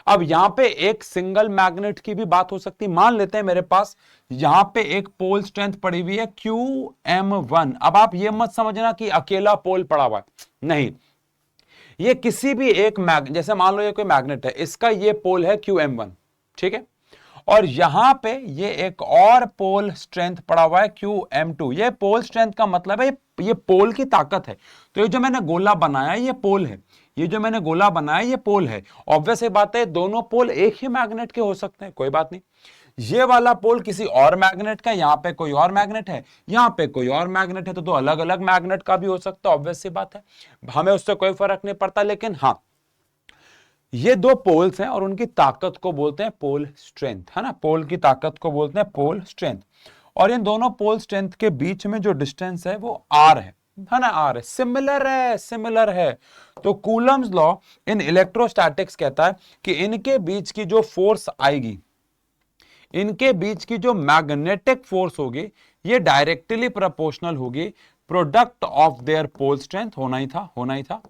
अब यहां पे एक सिंगल मैग्नेट की भी बात हो सकती है। मान लेते हैं मेरे पास यहां पे एक पोल स्ट्रेंथ पड़ी हुई है QM1। अब आप ये मत समझना कि अकेला पोल पड़ा हुआ है, नहीं, ये किसी भी एक जैसे मान लो ये कोई मैग्नेट है, इसका ये पोल है QM1, ठीक है, और यहां पे ये एक और पोल स्ट्रेंथ पड़ा हुआ है QM2। ये पोल स्ट्रेंथ का मतलब है ये पोल की ताकत है। तो ये जो मैंने गोला बनाया ये पोल है, ये जो मैंने गोला बनाया ये पोल है। ऑब्वियस बात है दोनों पोल एक ही मैग्नेट के हो सकते हैं, कोई बात नहीं। ये वाला पोल किसी और मैग्नेट का, यहां पे कोई और मैग्नेट है, यहां पे कोई और मैग्नेट है, तो दो अलग अलग मैग्नेट का भी हो सकता है। ऑब्वियस सी बात है, हमें उससे कोई फर्क नहीं पड़ता। लेकिन हाँ, ये दो पोल्स हैं और उनकी ताकत को बोलते हैं पोल स्ट्रेंथ, है ना। पोल की ताकत को बोलते हैं पोल स्ट्रेंथ। और इन दोनों पोल स्ट्रेंथ के बीच में जो डिस्टेंस है वो R है ना, R है, सिमिलर है, सिमिलर है। तो कूलम्स लॉ इन इलेक्ट्रोस्टैटिक्स कहता है कि इनके बीच की जो फोर्स आएगी, इनके बीच की जो मैग्नेटिक फोर्स होगी, ये डायरेक्टली प्रोपोर्शनल होगी product of their pole strength. होना ही था, होना ही था,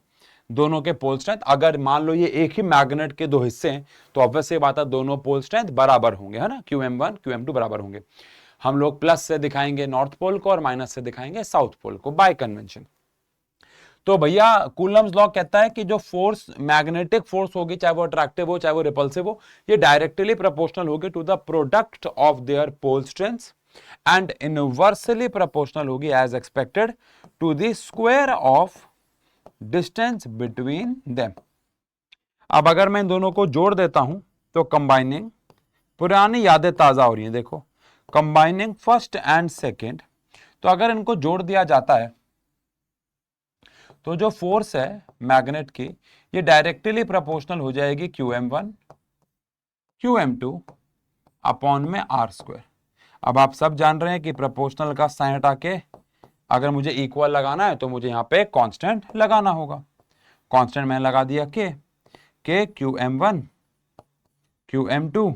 दोनों के पोल स्ट्रेंथ। अगर मान लो ये एक ही मैग्नेट के दो हिस्से हैं तो ऑब्वियस सी बात है दोनों पोल स्ट्रेंथ बराबर होंगे, है ना, QM1 QM2 बराबर होंगे। हम लोग प्लस से दिखाएंगे नॉर्थ पोल को और माइनस से दिखाएंगे साउथ पोल को बाय कन्वेंशन। तो भैया कूलम्स लॉ कहता है कि जो फोर्स, मैग्नेटिक फोर्स होगी, चाहे वो अट्रैक्टिव हो चाहे वो रिपल्सिव हो, ये डायरेक्टली प्रोपोर्शनल होगी to the product of their pole strengths and inversely proportional होगी as expected to the square of distance between them. अब अगर मैं इन दोनों को जोड़ देता हूं तो कंबाइनिंग, पुरानी यादें ताजा हो रही हैं। देखो, कंबाइनिंग फर्स्ट एंड सेकेंड, तो अगर इनको जोड़ दिया जाता है तो जो फोर्स है मैग्नेट की, ये डायरेक्टली प्रोपोर्शनल हो जाएगी QM1 QM2 अपॉन में R²। अब आप सब जान रहे हैं कि प्रोपोर्शनल का साइन हटा के अगर मुझे इक्वल लगाना है तो मुझे यहां पे कांस्टेंट लगाना होगा। कांस्टेंट मैंने लगा दिया के QM1 QM2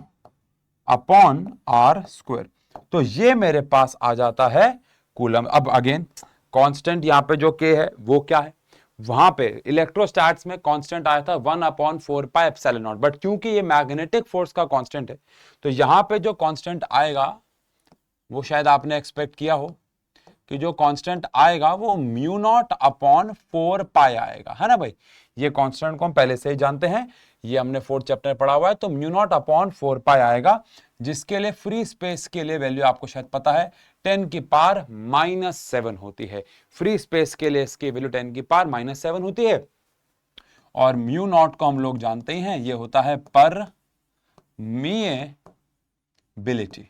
अपॉन R²। तो ये मेरे पास आ जाता है कूलम। अब अगेन कांस्टेंट यहां पे जो K है वो क्या है, वहां पे इलेक्ट्रोस्टैट्स में कांस्टेंट आया था 1/4πε0, बट क्योंकि ये मैग्नेटिक फोर्स का कांस्टेंट है तो यहां पे जो कांस्टेंट आएगा वो शायद आपने एक्सपेक्ट किया हो कि जो कांस्टेंट आएगा वो μ0/4π आएगा, है ना भाई। ये कांस्टेंट को हम पहले से ही जानते हैं, ये हमने 4th चैप्टर में पढ़ा हुआ है। तो μ0/4π आएगा, जिसके लिए फ्री स्पेस के लिए वैल्यू आपको शायद पता है 10⁻⁻7 होती है। फ्री स्पेस के लिए इसकी वैल्यू 10⁻⁻7 होती है। और μ0 को हम लोग जानते ही हैं, ये होता है परमिएबिलिटी,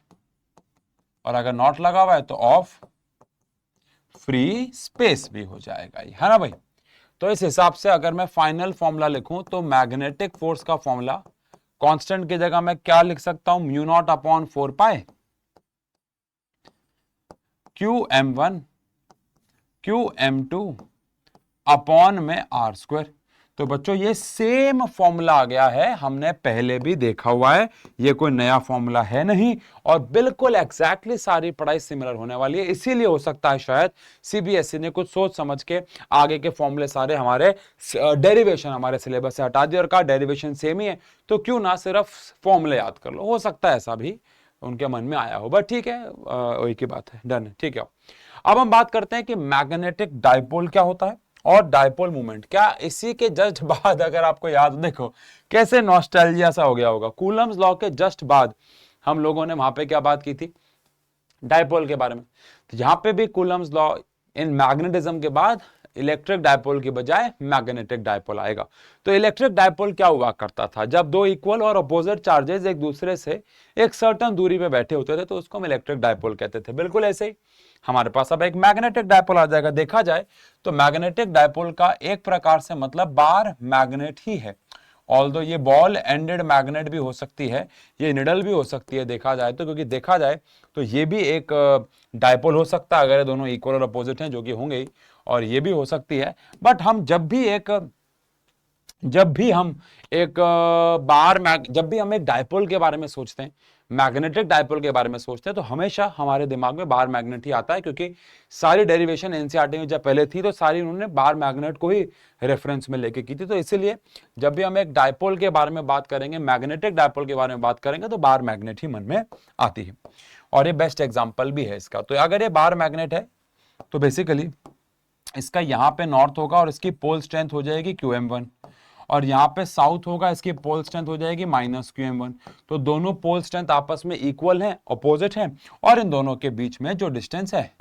और अगर नॉट लगा हुआ है तो ऑफ फ्री स्पेस भी हो जाएगा, है ना भाई। तो इस हिसाब से अगर मैं फाइनल फॉर्मूला लिखूं तो मैग्नेटिक फोर्स का फॉर्मूला कांस्टेंट की जगह मैं क्या लिख सकता हूं, μ0/4π QM1 QM2 अपॉन में R²। तो बच्चों ये सेम फॉर्मूला आ गया है, हमने पहले भी देखा हुआ है, ये कोई नया फॉर्मूला है नहीं, और बिल्कुल एग्जैक्टली सारी पढ़ाई सिमिलर होने वाली है। इसीलिए हो सकता है शायद CBSE ने कुछ सोच समझ के आगे के फॉर्मूले सारे हमारे डेरिवेशन हमारे सिलेबस से हटा दिए और कहा डेरिवेशन सेम ही है तो क्यों ना सिर्फ फॉर्मूले याद कर लो। हो सकता है ऐसा भी उनके मन में आया हो, बट ठीक है, वही की बात है, डन है, ठीक है। अब हम बात करते हैं कि मैग्नेटिक डाइपोल क्या होता है और डाइपोल मूवमेंट क्या। इसी के जस्ट बाद अगर आपको याद, देखो कैसे नॉस्टैल्जिया सा हो गया होगा, कूलम्स लॉ के जस्ट बाद हम लोगों ने वहां पे क्या बात की थी, डायपोल के बारे में। तो यहाँ पे भी कूलम्स लॉ इन मैग्नेटिज्म के बाद इलेक्ट्रिक डायपोल की बजाय मैग्नेटिक डायपोल आएगा। तो इलेक्ट्रिक डायपोल क्या हुआ करता था, जब दो इक्वल और अपोजिट चार्जेस एक दूसरे से एक सर्टेन दूरी पे बैठे होते थे तो उसको हम इलेक्ट्रिक डायपोल कहते थे। बिल्कुल ऐसे ही हमारे पास अब एक मैग्नेटिक डायपोल आ जाएगा। देखा जाए तो मैग्नेटिक डायपोल का एक प्रकार से मतलब बार मैग्नेट ही है। ऑल्दो ये बॉल एंडेड मैग्नेट भी हो सकती है, ये निडल भी हो सकती है देखा जाए तो, क्योंकि देखा जाए तो ये भी एक डायपोल हो सकता है अगर ये दोनों इक्वल और अपोजिट हैं, जो कि होंगे ही, और ये भी हो सकती है। बट हम जब भी हम एक डायपोल के बारे में सोचते हैं, मैग्नेटिक डायपोल के बारे में सोचते हैं, तो हमेशा हमारे दिमाग में बार मैग्नेट ही आता है, क्योंकि सारी डेरिवेशन एनसीईआरटी में जब पहले थी तो सारी उन्होंने बार मैग्नेट को ही रेफरेंस में लेके की थी। तो इसीलिए जब भी हम एक डायपोल के बारे में बात करेंगे, मैग्नेटिक डायपोल के बारे में बात करेंगे, तो बार मैग्नेट ही मन में आती है। और ये बेस्ट एग्जाम्पल भी है इसका। तो अगर ये बार मैग्नेट है तो बेसिकली इसका यहाँ पे नॉर्थ होगा और इसकी पोल स्ट्रेंथ हो जाएगी QM1, और यहाँ पे साउथ होगा, इसकी पोल स्ट्रेंथ हो जाएगी -QM1। तो दोनों पोल स्ट्रेंथ आपस में इक्वल हैं, अपोजिट हैं, और इन दोनों के बीच में जो डिस्टेंस है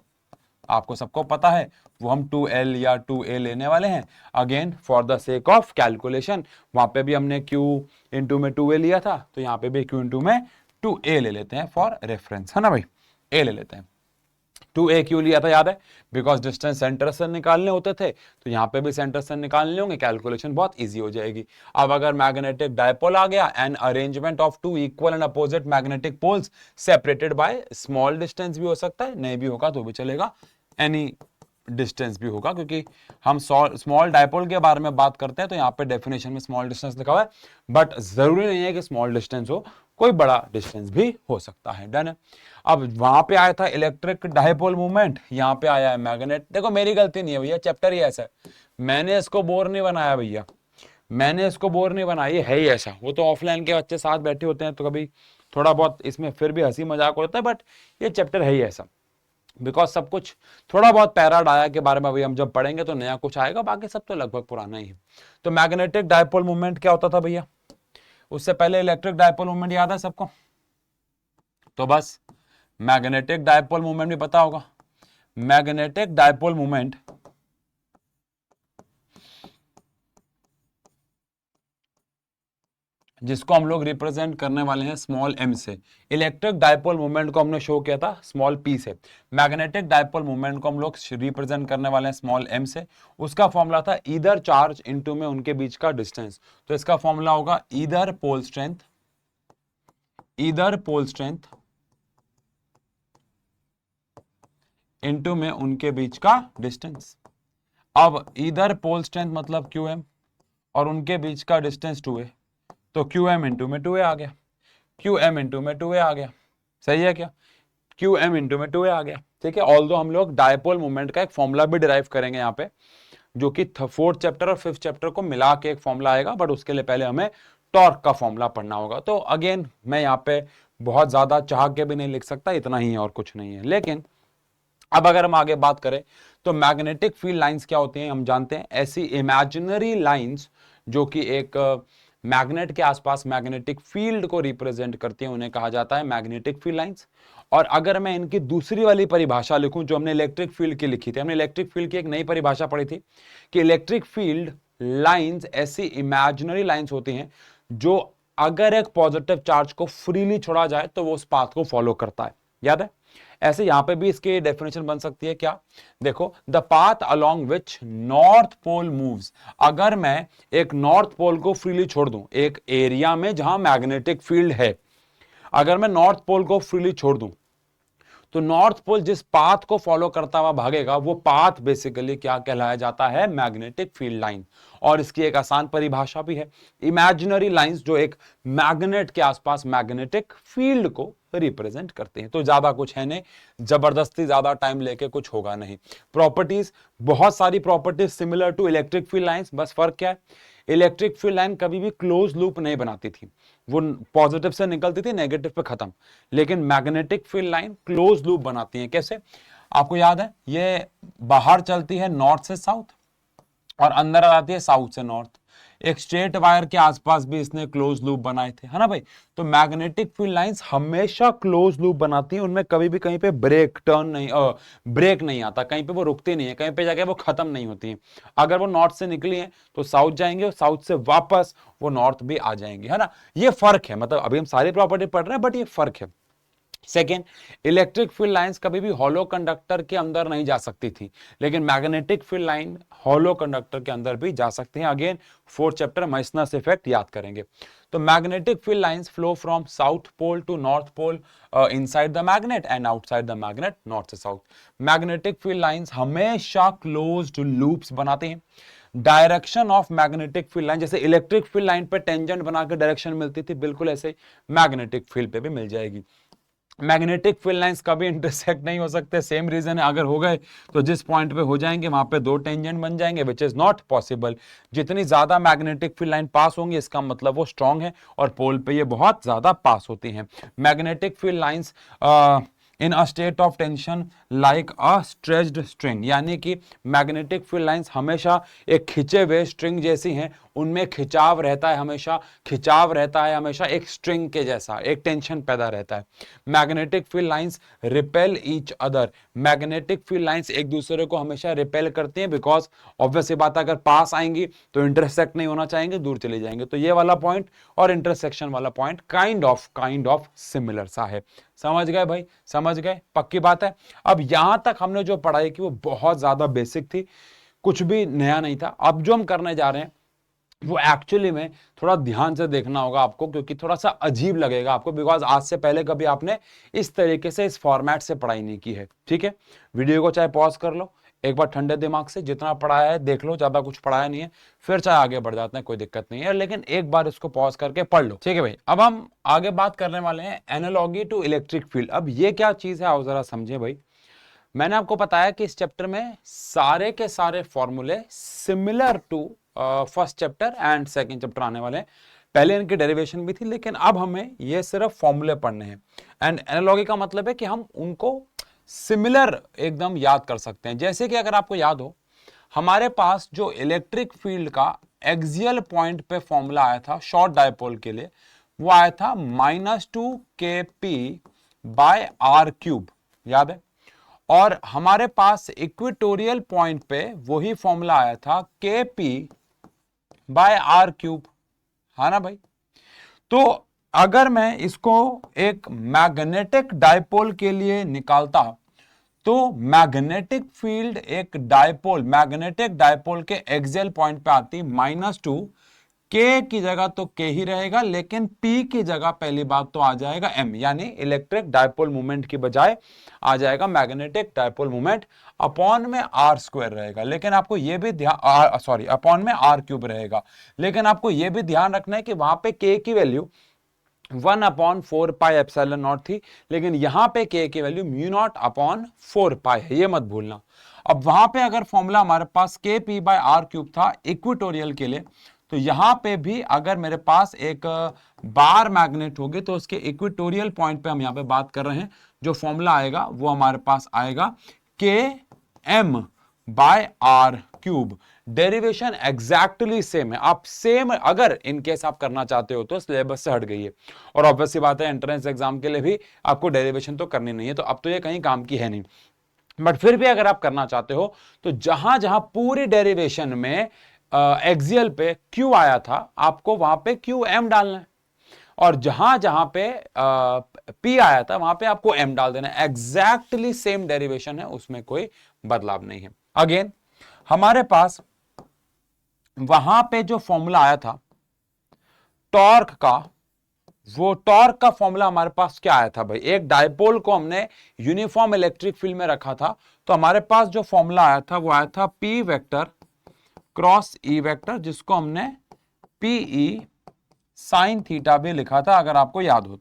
आपको सबको पता है, वो हम 2L या 2A लेने वाले हैं। Again for the sake of calculation, वहां पे भी हमने Q इंटू में 2A लिया था, तो यहाँ पे भी Q इंटू में 2A ले लेते हैं फॉर रेफरेंस, है ना भाई, A ले लेते हैं। 2A क्यों लिया था याद है, बिकॉज डिस्टेंस सेंटर से निकालने होते थे, तो यहाँ पे भी सेंटर से निकालने होंगे, कैलकुलेशन बहुत इजी हो जाएगी। अब अगर मैग्नेटिक डायपोल आ गया, an arrangement of two equal and opposite magnetic poles separated by small distance भी हो सकता है, नहीं भी होगा तो भी चलेगा, एनी डिस्टेंस भी होगा, क्योंकि हम स्मॉल डायपोल के बारे में बात करते हैं तो यहाँ पे डेफिनेशन में स्मॉल डिस्टेंस लिखा हुआ है, बट जरूरी नहीं है कि स्मॉल डिस्टेंस हो, कोई बड़ा डिस्टेंस भी हो सकता है। डन है। अब वहां पे आया था इलेक्ट्रिक डायपोल मूवमेंट, यहाँ पे आया है मैग्नेट। देखो मेरी गलती नहीं है भैया, चैप्टर ही ऐसा है, मैंने इसको बोर नहीं बनाया भैया, मैंने इसको बोर नहीं बनाया, ये है ही ऐसा। वो तो ऑफलाइन के बच्चे साथ बैठे होते हैं तो कभी थोड़ा बहुत इसमें फिर भी हंसी मजाक होता है, बट ये चैप्टर है ही ऐसा, बिकॉज सब कुछ थोड़ा बहुत पैरा डाया के बारे में अभी हम जब पढ़ेंगे तो नया कुछ आएगा, बाकी सब तो लगभग पुराना ही है। तो मैग्नेटिक डायपोल मूवमेंट क्या होता था भैया, उससे पहले इलेक्ट्रिक डायपोल मूवमेंट याद है सबको, तो बस मैग्नेटिक डायपोल मूवमेंट भी पता होगा। मैग्नेटिक डायपोल मूवमेंट जिसको हम लोग रिप्रेजेंट करने वाले हैं स्मॉल m से, इलेक्ट्रिक डायपोल मूवमेंट को हमने शो किया था स्मॉल p से, मैग्नेटिक डायपोल मूवमेंट को हम लोग रिप्रेजेंट करने वाले हैं स्मॉल m से। उसका फॉर्मूला था ईदर चार्ज इनटू में उनके बीच का डिस्टेंस, तो इसका फॉर्मूला होगा ईदर पोल स्ट्रेंथ इनटू में उनके बीच का डिस्टेंस। अब ईदर पोल स्ट्रेंथ मतलब QM और उनके बीच का डिस्टेंस 2A, तो QM इंटू में 2A आ गया, QM इंटू में 2A आ गया, सही है क्या, QM इंटू में 2A आ गया। ठीक है, ऑल्दो हम लोग डायपोल मूवमेंट का एक फॉर्मूला भी डिराइव करेंगे यहाँ पे, जो कि 4th चैप्टर और 5th चैप्टर को मिला के एक फॉर्मूला आएगा, बट उसके लिए पहले हमें टॉर्क का फॉर्मूला पढ़ना होगा। तो अगेन मैं यहाँ पे बहुत ज्यादा चाह के भी नहीं लिख सकता, इतना ही है और कुछ नहीं है। लेकिन अब अगर हम आगे बात करें तो मैग्नेटिक फील्ड लाइंस क्या होती हैं, हम जानते हैं ऐसी इमेजिनरी लाइंस जो कि एक मैग्नेट के आसपास मैग्नेटिक फील्ड को रिप्रेजेंट करती हैं, उन्हें कहा जाता है मैग्नेटिक फील्ड लाइंस। और अगर मैं इनकी दूसरी वाली परिभाषा लिखूं जो हमने इलेक्ट्रिक फील्ड की लिखी थी, हमने इलेक्ट्रिक फील्ड की एक नई परिभाषा पढ़ी थी कि इलेक्ट्रिक फील्ड लाइंस ऐसी इमेजिनरी लाइंस होती हैं जो अगर एक पॉजिटिव चार्ज को फ्रीली छोड़ा जाए तो वो उस पाथ को फॉलो करता है, याद है। ऐसे यहां पे भी इसकी डेफिनेशन बन सकती है क्या, देखो, the path along which north pole moves, अगर मैं एक नॉर्थ पोल को फ्रीली छोड़ दूं एक एरिया में जहां मैग्नेटिक फील्ड है, अगर मैं नॉर्थ पोल को फ्रीली छोड़ दूं तो नॉर्थ पोल जिस पाथ को फॉलो करता हुआ भागेगा वो पाथ बेसिकली क्या कहलाया जाता है, मैग्नेटिक फील्ड लाइन। और इसकी एक आसान परिभाषा भी है, इमेजिनरी लाइंस जो एक मैग्नेट के आसपास मैग्नेटिक फील्ड को रिप्रेजेंट करते हैं। तो ज्यादा कुछ है नहीं, जबरदस्ती ज्यादा टाइम लेके कुछ होगा नहीं। प्रॉपर्टीज, बहुत सारी properties similar to electric field lines, बस फर्क क्या है, इलेक्ट्रिक फील्ड लाइन कभी भी क्लोज लूप नहीं बनाती थी, वो पॉजिटिव से निकलती थी नेगेटिव पे खत्म, लेकिन magnetic field line close loop बनाती है। कैसे, आपको याद है, ये बाहर चलती है नॉर्थ से साउथ और अंदर आ जाती है साउथ से नॉर्थ। एक स्ट्रेट वायर के आसपास भी इसने क्लोज लूप बनाए थे, है ना भाई। तो मैग्नेटिक फील्ड लाइंस हमेशा क्लोज लूप बनाती हैं, उनमें कभी भी कहीं पे ब्रेक नहीं आता, कहीं पे वो रुकती नहीं है, कहीं पे जाके वो खत्म नहीं होती है। अगर वो नॉर्थ से निकली है तो साउथ जाएंगे और साउथ से वापस वो नॉर्थ भी आ जाएंगे, है ना। ये फर्क है, मतलब अभी हम सारी प्रॉपर्टी पढ़ रहे हैं बट ये फर्क है। सेकेंड, इलेक्ट्रिक फील्ड लाइंस कभी भी हॉलो कंडक्टर के अंदर नहीं जा सकती थी, लेकिन magnetic field line hollow conductor के अंदर भी जा सकते हैं। Again fourth chapter Meissner's effect याद करेंगे। तो magnetic field lines flow from south pole to north pole inside the magnet and outside the magnet north से साउथ। मैग्नेटिक फील्ड लाइंस हमेशा क्लोज्ड लूप्स बनाते हैं। Direction of magnetic field line, जैसे इलेक्ट्रिक फील्ड लाइन पे टेंजेंट बना के डायरेक्शन मिलती थी, बिल्कुल ऐसे मैग्नेटिक फील्ड पे भी मिल जाएगी। मैग्नेटिक फील्ड लाइंस कभी इंटरसेक्ट नहीं हो सकते, सेम रीजन है, अगर हो गए तो जिस पॉइंट पे हो जाएंगे वहां पे दो टेंजेंट बन जाएंगे, विच इज नॉट पॉसिबल। जितनी ज्यादा मैग्नेटिक फील्ड लाइन पास होंगी इसका मतलब वो स्ट्रांग है, और पोल पे ये बहुत ज्यादा पास होती हैं। Magnetic field lines in a state of tension like a stretched string, यानी कि मैग्नेटिक फील्ड लाइंस हमेशा एक खिंचे हुए स्ट्रिंग जैसी हैं, उनमें खिंचाव रहता है हमेशा, खिंचाव रहता है हमेशा एक स्ट्रिंग के जैसा, एक टेंशन पैदा रहता है। Magnetic field lines repel each other, magnetic field lines एक दूसरे को हमेशा रिपेल करती हैं, बिकॉज ऑब्वियस बात है अगर पास आएंगी तो इंटरसेक्ट नहीं होना चाहेंगे, दूर चले जाएंगे। तो ये वाला पॉइंट और इंटरसेक्शन वाला पॉइंट काइंड ऑफ सिमिलर सा है। समझ गए भाई, समझ गए, पक्की बात है। अब यहां तक हमने जो पढ़ाई की वो बहुत ज्यादा बेसिक थी, कुछ भी नया नहीं था। अब जो हम करने जा रहे हैं वो एक्चुअली में थोड़ा ध्यान से देखना होगा आपको, क्योंकि थोड़ा सा अजीब लगेगा आपको, बिकॉज आज से पहले कभी आपने इस तरीके से इस फॉर्मेट से पढ़ाई नहीं की है। ठीक है, वीडियो को चाहे पॉज कर लो, एक बार ठंडे दिमाग से जितना पढ़ाया है देख लो, ज्यादा कुछ पढ़ाया नहीं है, फिर चाहे आगे बढ़ जाते हैं, कोई दिक्कत नहीं है, लेकिन एक बार इसको पॉज करके पढ़ लो। ठीक है भाई, अब हम आगे बात करने वाले हैं एनालॉगी टू इलेक्ट्रिक फील्ड। अब ये क्या चीज है आओ जरा समझे भाई। मैंने आपको बताया कि इस चैप्टर में सारे के सारे फॉर्मूले similar to first chapter and second chapter आने वाले हैं। पहले इनकी डेरिवेशन भी थी, लेकिन अब हमें ये सिर्फ फॉर्मूले पढ़ने हैं। एंड एनालॉगी का मतलब है कि हम उनको सिमिलर एकदम याद कर सकते हैं। जैसे कि अगर आपको याद हो, हमारे पास जो इलेक्ट्रिक फील्ड का एक्सियल पॉइंट पे फॉर्मूला आया था शॉर्ट डायपोल के लिए, वो आया था -2kp/r³, याद है। और हमारे पास इक्वेटोरियल पॉइंट पे वही फॉर्मूला आया था kp/r³, है ना भाई। तो अगर मैं इसको एक मैग्नेटिक डायपोल के लिए निकालता तो मैग्नेटिक फील्ड एक डायपोल, मैग्नेटिक डायपोल के एक्सियल पॉइंट पे आती -2, के की जगह तो के ही रहेगा, लेकिन पी की जगह पहली बात तो आ जाएगा एम, यानी इलेक्ट्रिक डायपोल मूवमेंट की बजाय आ जाएगा मैग्नेटिक डायपोल मूवमेंट, अपॉन में r² रहेगा। लेकिन आपको यह भी ध्यान, सॉरी अपॉन में r³ रहेगा। लेकिन आपको यह भी ध्यान रखना है कि वहां पे k की वैल्यू 1/4πε0 थी, लेकिन यहां पे k की वैल्यू μ0/4π है, ये मत भूलना। अब वहां पे अगर फॉर्मूला हमारे पास kp/r³ था इक्वेटोरियल के लिए, तो यहां पे भी अगर मेरे पास एक बार मैग्नेट होगी तो उसके इक्वेटोरियल पॉइंट पे हम यहां पे बात कर रहे हैं, जो फॉर्मूला आएगा वो हमारे पास आएगा km/r³। डेरिवेशन एग्जैक्टली सेम है। आप सेम अगर इनकेस आप करना चाहते हो तो सिलेबस से हट गई है, और ऑब्वियसली बात है एंट्रेंस एग्जाम के लिए भी आपको डेरिवेशन तो करनी नहीं है, तो अब तो ये कहीं काम की है नहीं। बट फिर भी अगर आप करना चाहते हो तो जहां जहां पूरी डेरिवेशन में एक्सियल पे Q आया था, आपको वहां पे QM डालना है, और जहां जहां पे P आया था वहां पे आपको M डाल देना है। एग्जैक्टली सेम डेरिवेशन है, उसमें कोई बदलाव नहीं है। अगेन हमारे पास वहां पे जो फॉर्मूला आया था टॉर्क का, वो टॉर्क का फॉर्मूला हमारे पास क्या आया था भाई। एक डायपोल को हमने यूनिफॉर्म इलेक्ट्रिक फील्ड में रखा था, तो हमारे पास जो फॉर्मूला आया था वो आया था P vector cross E vector, जिसको हमने PE sin थीटा भी लिखा था, अगर आपको याद हो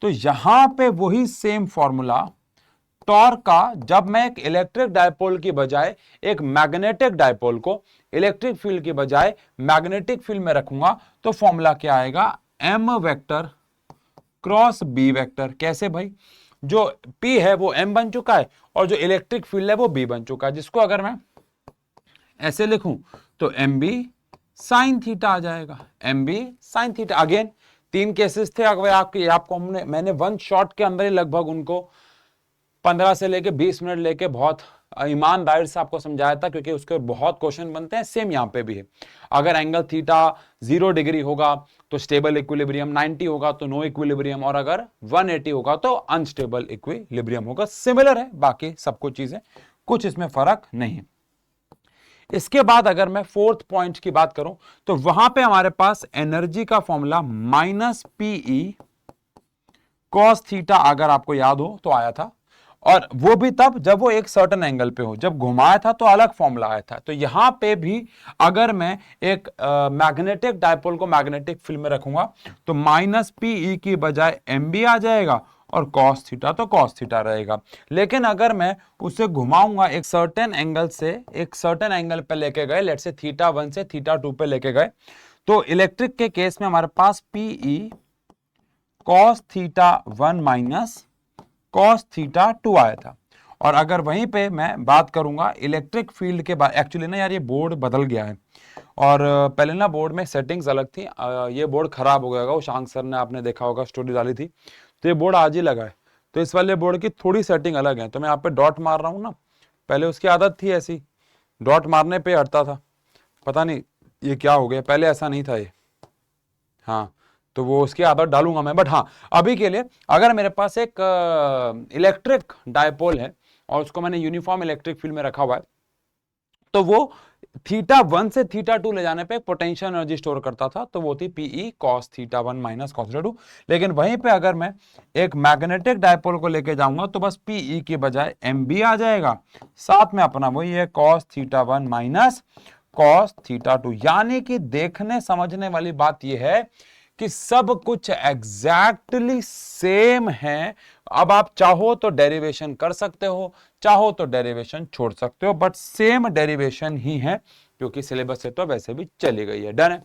तो यहां पे वही सेम फॉर्मूला टॉर्क का, जब मैं एक इलेक्ट्रिक डायपोल की बजाय एक मैग्नेटिक डायपोल को इलेक्ट्रिक फील्ड की बजाय मैग्नेटिक फील्ड में रखूंगा, तो फॉर्मूला क्या आएगा, M vector cross B vector. कैसे भाई, जो P है वो M बन चुका है और जो इलेक्ट्रिक फील्ड है वो B बन चुका है, जिसको अगर मैं ऐसे लिखूं तो MB साइन थीटा आ जाएगा, M B sine theta. Again 3 cases थे, अगर आपको मैंने वन शॉट के अंदर ही लगभग उनको 15 से लेके 20 मिनट लेके बहुत ईमानदारी से आपको समझाया था, क्योंकि उसके बहुत क्वेश्चन बनते हैं। सेम यहाँ पे भी है, अगर एंगल थीटा 0 डिग्री होगा तो स्टेबल इक्विलिब्रियम, 90 होगा तो नो इक्विलिब्रियम, और अगर 180 होगा तो अनस्टेबल इक्विलिब्रियम होगा। सिमिलर है बाकी सब कुछ चीजें, कुछ इसमें फर्क नहीं है। इसके बाद अगर मैं फोर्थ पॉइंट की बात करूं तो वहां पे हमारे पास एनर्जी का formula minus PE cos theta, अगर आपको याद हो तो आया था, और वो भी तब जब वो एक सर्टेन एंगल पे हो। जब घुमाया था तो अलग फॉर्मूला आया था। तो यहां पे भी अगर मैं एक मैग्नेटिक डायपोल को मैग्नेटिक फील्ड में रखूंगा तो माइनस पीई की बजाय एम बी आ जाएगा, और कॉस थीटा तो कॉस थीटा रहेगा। लेकिन अगर मैं उसे घुमाऊंगा एक सर्टेन एंगल से एक सर्टेन एंगल पे लेके गए, लेट्स से थीटा 1 से थीटा 2 पे लेके गए, तो इलेक्ट्रिक के केस में हमारे पास PE cos theta 1 minus cos theta 2 आया था। और अगर वहीं पे मैं बात करूंगा इलेक्ट्रिक फील्ड के बाद, एक्चुअली ना यार ये बोर्ड बदल गया है, और पहले ना बोर्ड में सेटिंग्स अलग थी, ये बोर्ड खराब हो गया होगा, शांग सर ने आपने देखा होगा स्टोरी डाली थी, तो ये बोर्ड आज ही लगा है। तो इस वाले बोर्ड की थोड़ी सेटिंग अलग है। तो मैं यहाँ पे डॉट मार रहा हूँ ना, पहले उसकी आदत थी ऐसी, डॉट मारने पे हटता था, पता नहीं ये क्या हो गया, पहले ऐसा नहीं था ये। हाँ, तो वो उसकी आदत डालूंगा मैं। बट हाँ, अभी के लिए अगर मेरे पास एक इलेक्ट्रिक डायपोल है और उसको मैंने यूनिफॉर्म इलेक्ट्रिक फील्ड में रखा हुआ है, तो वो थीटा 1 से थीटा 2 ले जाने पे पोटेंशियल एनर्जी स्टोर करता था, तो वो थी PE cos theta 1 minus cos theta 2। लेकिन वहीं पे अगर मैं एक मैग्नेटिक डायपोल को लेके जाऊंगा तो बस पीई की बजाय एम बी आ जाएगा, साथ में अपना वही है cos theta 1 minus cos theta 2। यानी कि देखने समझने वाली बात यह है कि सब कुछ एग्जैक्टली सेम है। अब आप चाहो तो डेरिवेशन कर सकते हो, चाहो तो डेरिवेशन छोड़ सकते हो, बट सेम डेरिवेशन ही है, क्योंकि सिलेबस से तो वैसे भी चली गई है। डन है,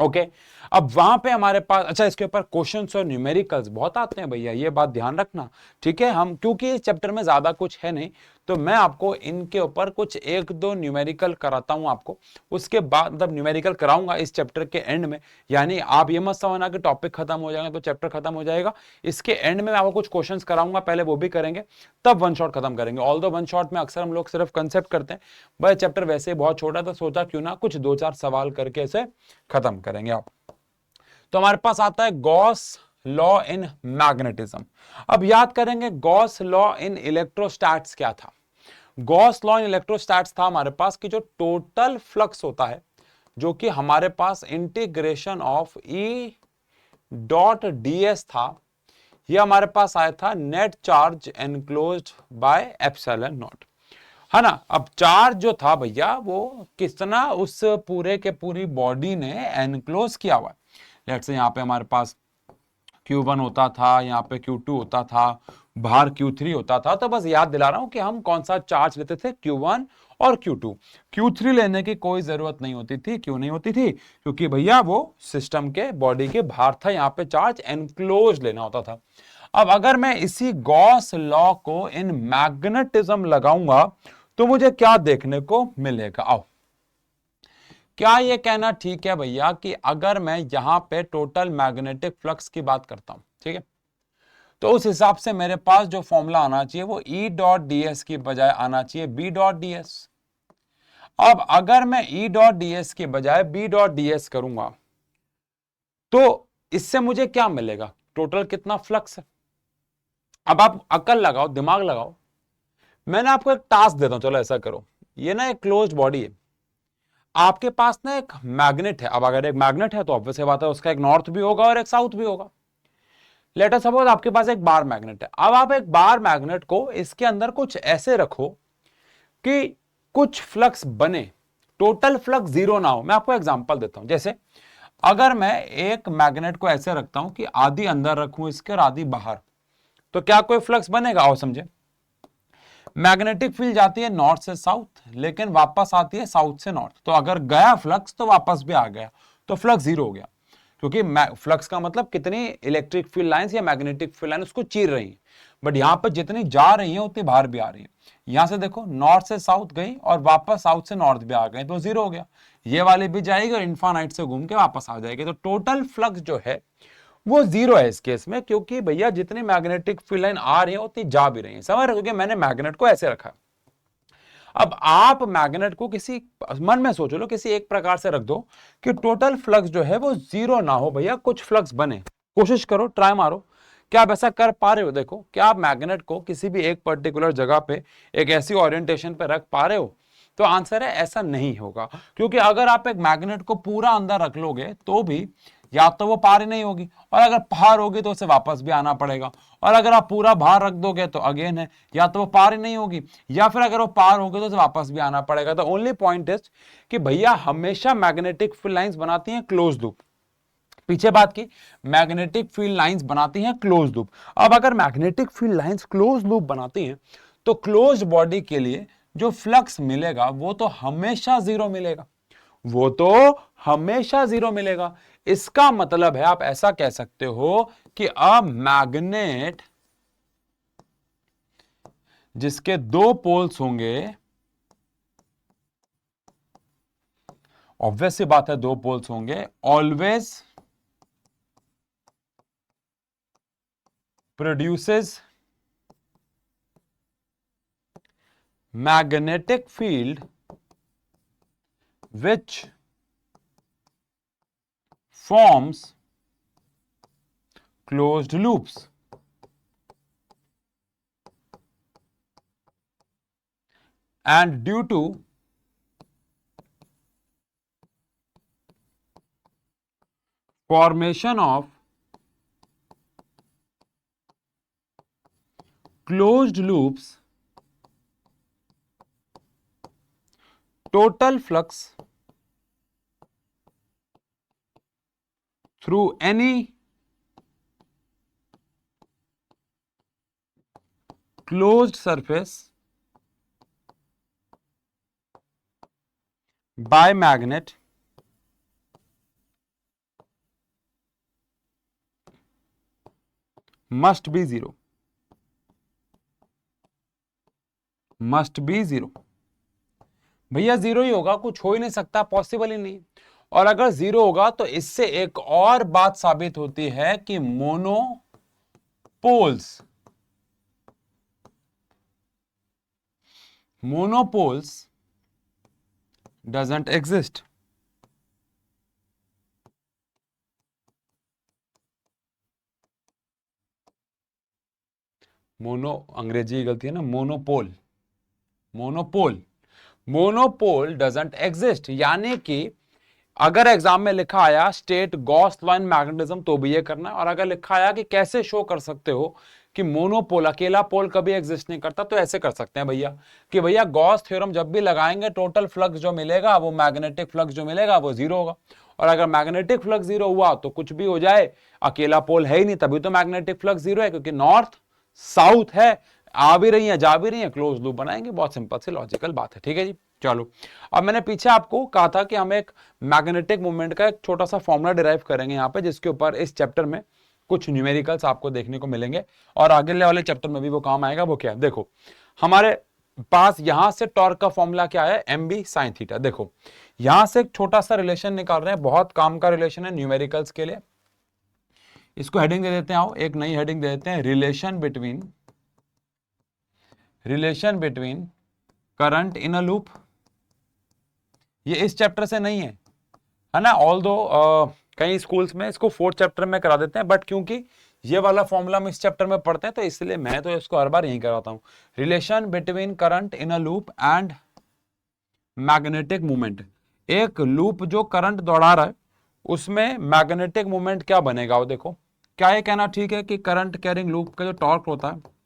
ओके। अब वहां पे हमारे पास, अच्छा, इसके ऊपर क्वेश्चंस और न्यूमेरिकल्स बहुत आते हैं भैया, ये बात ध्यान रखना, ठीक है। हम क्योंकि इस चैप्टर में ज्यादा कुछ है नहीं, तो मैं आपको इनके ऊपर कुछ 1-2 न्यूमेरिकल कराता हूं आपको, उसके बाद मतलब न्यूमेरिकल कराऊंगा इस चैप्टर के एंड में। यानी आप ये मत समझना कि टॉपिक खत्म हो जाएगा तो चैप्टर खत्म हो जाएगा, इसके एंड में मैं आपको कुछ क्वेश्चंस कराऊंगा, पहले वो भी करेंगे, तब वन शॉट खत्म करेंगे। ऑल दो वन शॉट में अक्सर हम लोग सिर्फ कंसेप्ट करते हैं, भाई चैप्टर वैसे बहुत छोटा, तो सोचा क्यों ना कुछ 2-4 सवाल करके इसे खत्म करेंगे आप। तो हमारे पास आता है गॉस लॉ इन मैग्नेटिज्म। अब याद करेंगे गॉस लॉ इन इलेक्ट्रोस्टैट्स क्या था। गॉस लॉ इन इलेक्ट्रोस्टैट्स था हमारे पास कि जो टोटल फ्लक्स होता है, जो कि हमारे पास integration of E dot ds था, ये हमारे पास आया था net charge enclosed by epsilon naught, है ना। अब चार्ज जो था भैया वो कितना उस पूरे के पूरी बॉडी ने एनक्लोज किया हुआ है। लेट्स से यहाँ पे हमारे पास Q1 होता था, यहाँ पे Q2 होता था, बाहर Q3 होता था। तो बस याद दिला रहा हूं कि हम कौन सा चार्ज लेते थे, Q1 और Q2। Q3 लेने की कोई जरूरत नहीं होती थी। क्यों नहीं होती थी? क्योंकि भैया वो सिस्टम के बॉडी के बाहर था, यहाँ पे चार्ज एनक्लोज लेना होता था। अब अगर मैं इसी गॉस लॉ को इन मैग्नेटिज्म लगाऊंगा तो मुझे क्या देखने को मिलेगा। आओ, क्या ये कहना ठीक है भैया कि अगर मैं यहां पे टोटल मैग्नेटिक फ्लक्स की बात करता हूं, ठीक है, तो उस हिसाब से मेरे पास जो फॉर्मूला आना चाहिए वो E डॉट ds की बजाय आना चाहिए B डॉट ds। अब अगर मैं E डॉट ds के बजाय B डॉट ds करूंगा तो इससे मुझे क्या मिलेगा, टोटल कितना फ्लक्स है। अब आप अकल लगाओ, दिमाग लगाओ। मैंने आपको एक टास्क देता हूं, चलो ऐसा करो, ये ना एक क्लोज्ड बॉडी है, आपके पास ना एक मैग्नेट है। अब अगर एक मैग्नेट है तो ऑब्वियस बात है उसका एक नॉर्थ भी होगा और एक साउथ भी होगा। लेट अस सपोज आपके पास एक बार मैग्नेट है। अब आप एक बार मैग्नेट को इसके अंदर कुछ ऐसे रखो कि कुछ फ्लक्स बने, टोटल फ्लक्स जीरो ना हो। मैं आपको एग्जांपल देता हूं, जैसे अगर मैं एक मैग्नेट को ऐसे रखता हूं कि आधी अंदर रखूं इसके और आधी बाहर, तो क्या कोई फ्लक्स बनेगा? आओ समझे। मैग्नेटिक फील्ड जाती है नॉर्थ से साउथ, लेकिन वापस आती है साउथ से नॉर्थ। तो अगर गया फ्लक्स तो वापस भी आ गया, तो फ्लक्स जीरो हो गया। क्योंकि फ्लक्स का मतलब कितनी इलेक्ट्रिक फील्ड लाइंस या मैग्नेटिक फील्ड लाइन उसको चीर रही है, बट यहां पर जितनी जा रही है उतनी बाहर भी आ रही है। यहां से देखो नॉर्थ से साउथ गई और वापस साउथ से नॉर्थ भी आ गए तो जीरो हो गया, ये वाली भी जाएगी और इन्फानाइट से घूम के वापस आ जाएगी, तो टोटल फ्लक्स जो है वो जीरो है इस केस में, क्योंकि भैया जितनी मैग्नेटिक फील्ड लाइन आ रही है उतनी जा भी रही है। समझ रहे हो, क्योंकि मैंने मैग्नेट को ऐसे रखा। अब आप मैग्नेट को किसी मन में सोच लो, किसी एक प्रकार से रख दो कि टोटल फ्लक्स जो है वो जीरो ना हो भैया, कुछ फ्लक्स बने। कोशिश करो, ट्राई मारो, क्या आप ऐसा कर पा रहे हो? देखो, क्या आप मैग्नेट को किसी भी एक पर्टिकुलर जगह पे एक ऐसी ओरिएंटेशन पे रख पा रहे हो? तो आंसर है ऐसा नहीं होगा, क्योंकि अगर आप एक मैग्नेट को पूरा अंदर रख लोगे तो भी या तो वो पार ही नहीं होगी, और अगर पार होगी तो उसे वापस भी आना पड़ेगा, और अगर आप पूरा बाहर रख दोगे तो अगेन है या तो वो पार ही नहीं होगी, या फिर अगर वो पार होगी तो उसे वापस भी आना पड़ेगा। द ओनली पॉइंट इज कि भैया हमेशा मैग्नेटिक फील्ड लाइंस बनाती हैं क्लोज लूप। पीछे बात की, मैग्नेटिक फील्ड लाइंस बनाती हैं क्लोज लूप। अब अगर magnetic field lines close loop बनाती हैं तो क्लोज बॉडी के लिए जो फ्लक्स मिलेगा वो तो हमेशा जीरो मिलेगा, वो तो हमेशा जीरो मिलेगा। इसका मतलब है आप ऐसा कह सकते हो कि अ मैग्नेट जिसके दो पोल्स होंगे, ऑब्वियस सी बात है दो पोल्स होंगे, always produces magnetic field which forms closed loops, and due to formation of closed loops, total flux through any closed surface by magnet must be zero, must be zero। भैया जीरो ही होगा, कुछ हो ही नहीं सकता, पॉसिबल ही नहीं। और अगर जीरो होगा तो इससे एक और बात साबित होती है कि मोनोपोल्स डजंट एग्जिस्ट। मोनो अंग्रेजी की गलती है ना, मोनोपोल, मोनोपोल डजंट एग्जिस्ट। यानी कि अगर एग्जाम में लिखा आया state Gauss law in magnetism तो भी ये करना है, और अगर लिखा आया कि कैसे शो कर सकते हो कि मोनोपोल, अकेला पोल कभी एग्जिस्ट नहीं करता, तो ऐसे कर सकते हैं भैया कि भैया गॉस थ्योरम जब भी लगाएंगे टोटल फ्लक्स जो मिलेगा वो मैग्नेटिक फ्लक्स जो मिलेगा वो जीरो होगा, और अगर मैग्नेटिक फ्लक्स जीरो हुआ तो कुछ भी हो जाए, अकेला पोल है ही नहीं तभी तो मैग्नेटिक फ्लक्स जीरो है, क्योंकि नॉर्थ साउथ है, आ भी रही है जा भी रही है, क्लोज लूप बनाएंगे। बहुत सिंपल सी लॉजिकल बात है, ठीक है जी। चलो, अब मैंने पीछे आपको कहा था कि हम एक मैग्नेटिक मूवमेंट का एक छोटा सा फॉर्मूला डिराइव करेंगे यहाँ पे, जिसके ऊपर इस चैप्टर में कुछ न्यूमेरिकल्स आपको देखने को मिलेंगे, और आगे वाले चैप्टर में भी वो काम आएगा। वो क्या है, देखो हमारे पास यहां से टॉर्क का फॉर्मूला क्या है, एम बी साइन थीटा। देखो यहां से एक छोटा सा रिलेशन निकाल रहे हैं, बहुत काम का रिलेशन है न्यूमेरिकल्स के लिए। इसको हेडिंग दे देते हैं, आओ एक नई हेडिंग दे देते हैं, relation between current in a loop. ये इस चैप्टर से नहीं है ना, ऑल दो कई स्कूल्स में इसको 4th चैप्टर में करा देते हैं, बट क्योंकि ये वाला फॉर्मूला हम इस चैप्टर में पढ़ते हैं तो इसलिए मैं तो इसको हर बार यहीं कराता हूं। Relation between current in a loop and magnetic movement. एक लूप जो करंट दौड़ा रहा है उसमें मैग्नेटिक मूवमेंट क्या बनेगा, वो देखो। क्या ये कहना ठीक है कि करंट कैरिंग लूप का जो टॉर्क होता है